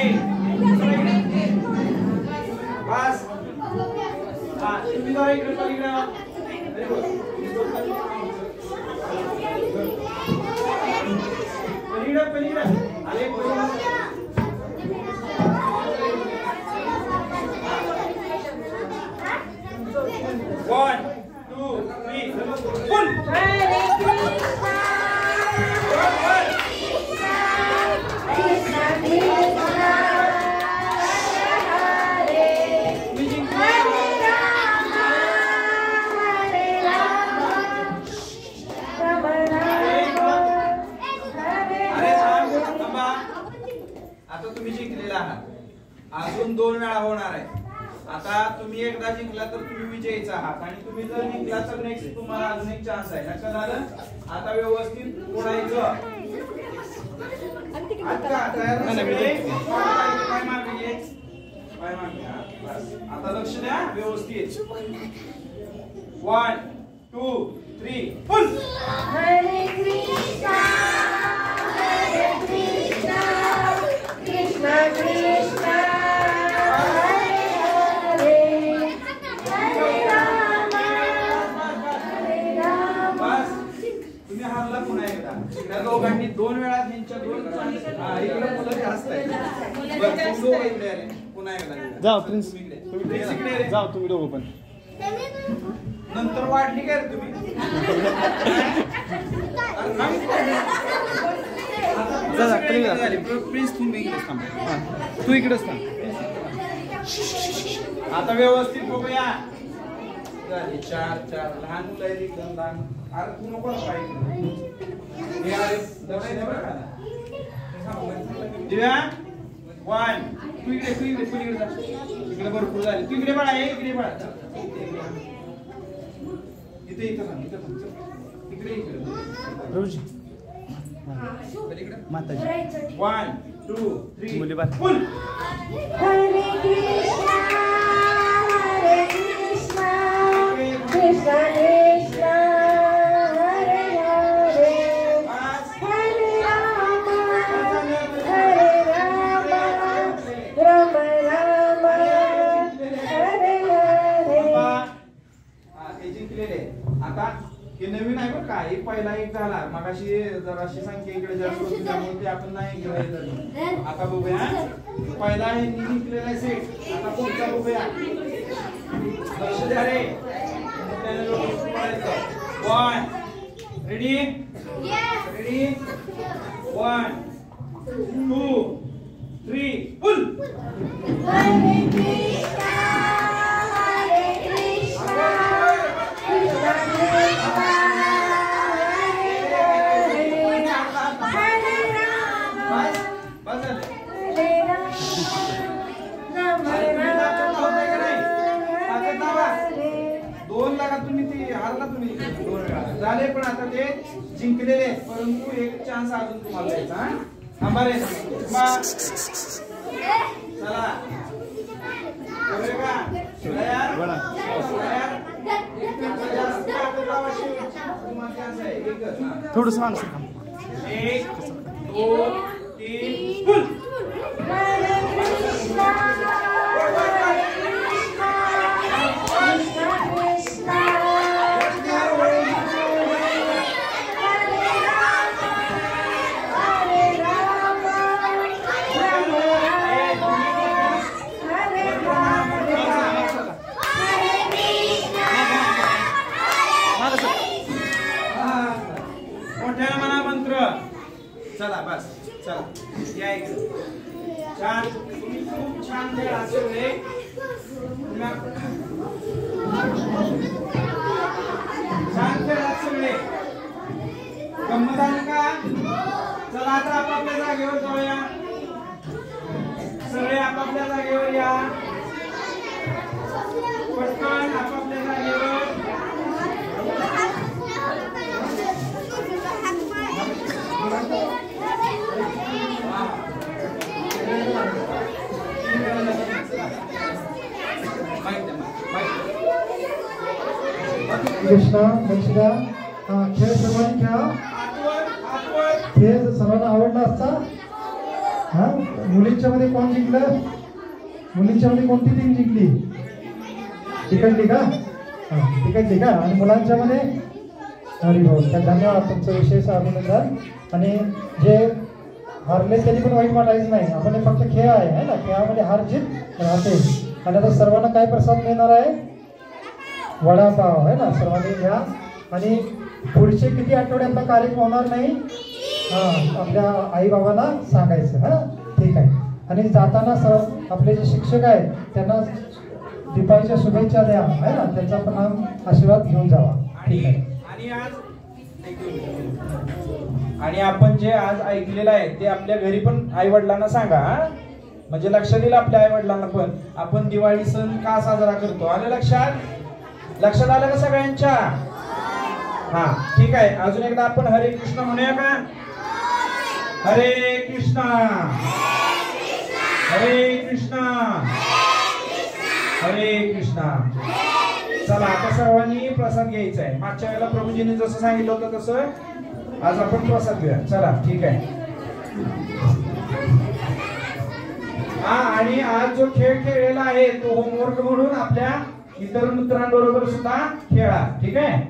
बस. हा तुम्ही जरा इकडे पलीकडे पलीकडे आले 1 2 3 फुल. आता तुम्ही जिंकलेला आहात. अजून 2 वेळा होणार आहे. आता तुम्ही एकदा जिंकला तर तुम्ही विजयीचा आहात आणि तुम्ही जर जिंकला तर नेक्स्ट तुम्हाला अजून एक चान्स आहे. लक्षात आलं? आता व्यवस्थित बोलायचं. आता तयार आता लक्ष द्या व्यवस्थित. 1 2 3 फुल. हरे कृष्णा कृष्णा कृष्णा त्या दोघांनी 2 वेळा त्यांच्या 2 इकडे मुलं जास्त आहेत. पुन्हा एकदा जाओ प्रिन्स इकडे जाओ तुम्ही दोघं पण नंतर वाढली काय रे तुम्ही प्रिन्स तुम्ही इकडेच थांब. तू इकडेच थांब. आता व्यवस्थित बघूया. 4 लहान मुलं आहेत एकदम लहान. अरे तू नको दिव्या 1 तू इकडे पलीकडे जा. इकडे भरपूर झाले. तू इकडे बाळा इकडे बाळा इथे इकडे रोजी माताजी 1 2 3 मुली बात फुल. हरे कृष्णा कृष्णा कृष्णा हरे हरे हरे राम राम राम हरे हरे. ते जिंकलेले. आता हे नवीन आहे बरं का. हे पहिला एक झाला. मगाशी जराशी संख्या इकडे जास्त होती त्यामुळे ते आपण नाही घेऊया. आता बघूया. पहिला हे जिंकलेला आहे सेट. आता पुढचा बघूया. लक्ष द्या रे. 1 रेडी 1 2 3 फुल. हरे कृष्णा कृष्णा कृष्णा हरे राम बस झालं. हरे राम हरे 2 लाखात तुम्ही ती हारला तुम्ही 2 वेळा झाले. पण आता ते जिंकलेले आहेत. परंतु एक चान्स अजून तुम्हाला द्यायचा. थांबा रे चला थोडंसं माणसं 1 2 3 फुल हरे कृष्णा हरे कृष्णा कृष्णा कृष्णा हरे राम हरे राम मोठ्या म्हणा मंत्र चला बस चला या इकडे छान तुम्ही खूप छान खेळ असले छान खेळ असले गंमत आली का चला आता आपापल्या जागेवर जाऊया सगळे आपापल्या जागेवर या पटकन आपापल्या जागेवर कृष्णा दक्षिणा खेळ सर्वांनी खेळा. खेळ सर्वांना आवडला असता. हा मुलींच्या मध्ये कोण जिंकलं? मुलींच्या मध्ये कोणती टीम जिंकली? तिकडली का? तिकडली का? आणि मुलांच्या मध्ये हरिभाऊ. तर धन्यवाद, तुमचं विशेष अभिनंदन. आणि जे हारले त्यांनी पण वाईट वाटायचं नाही. आपण हे फक्त खेळ आहे ना, खेळामध्ये हार जीत राहते. आणि आता सर्वांना काय प्रसाद मिळणार आहे? वडापाव आहे ना. सर्वांनी घ्या. आणि पुढचे किती आठवडे आपला कार्यक्रम होणार नाही आपल्या आई बाबांना सांगायचं. ठीक आहे. आणि जाताना सर्व आपले जे शिक्षक आहेत त्यांना दीपावलीच्या शुभेच्छा द्या आहे ना. त्यांचा पण आशीर्वाद घेऊन जावा. ठीक आहे. आणि आपण जे आज ऐकलेलं आहे ते आपल्या घरी पण आई वडिलांना सांगा. म्हणजे लक्षात येईल आपल्या आई वडिलांना पण आपण दिवाळी सण का साजरा करतो. आलं लक्षात आलं का सगळ्यांच्या? हा ठीक आहे. अजून एकदा आपण हरे कृष्ण म्हणूया का? हरे कृष्णा हरे कृष्णा हरे कृष्णा. चला आता सर्वांनी प्रसाद घ्यायचा आहे. मागच्या वेळेला प्रभूजींनी जसं सांगितलं होतं तसं आज आपण प्रसाद घेऊया. चला ठीक आहे. हा आणि आज जो खेळ खेळलेला आहे तो होमवर्क म्हणून आपल्या इतर मित्रांबरोबर सुद्धा खेळा. ठीक आहे.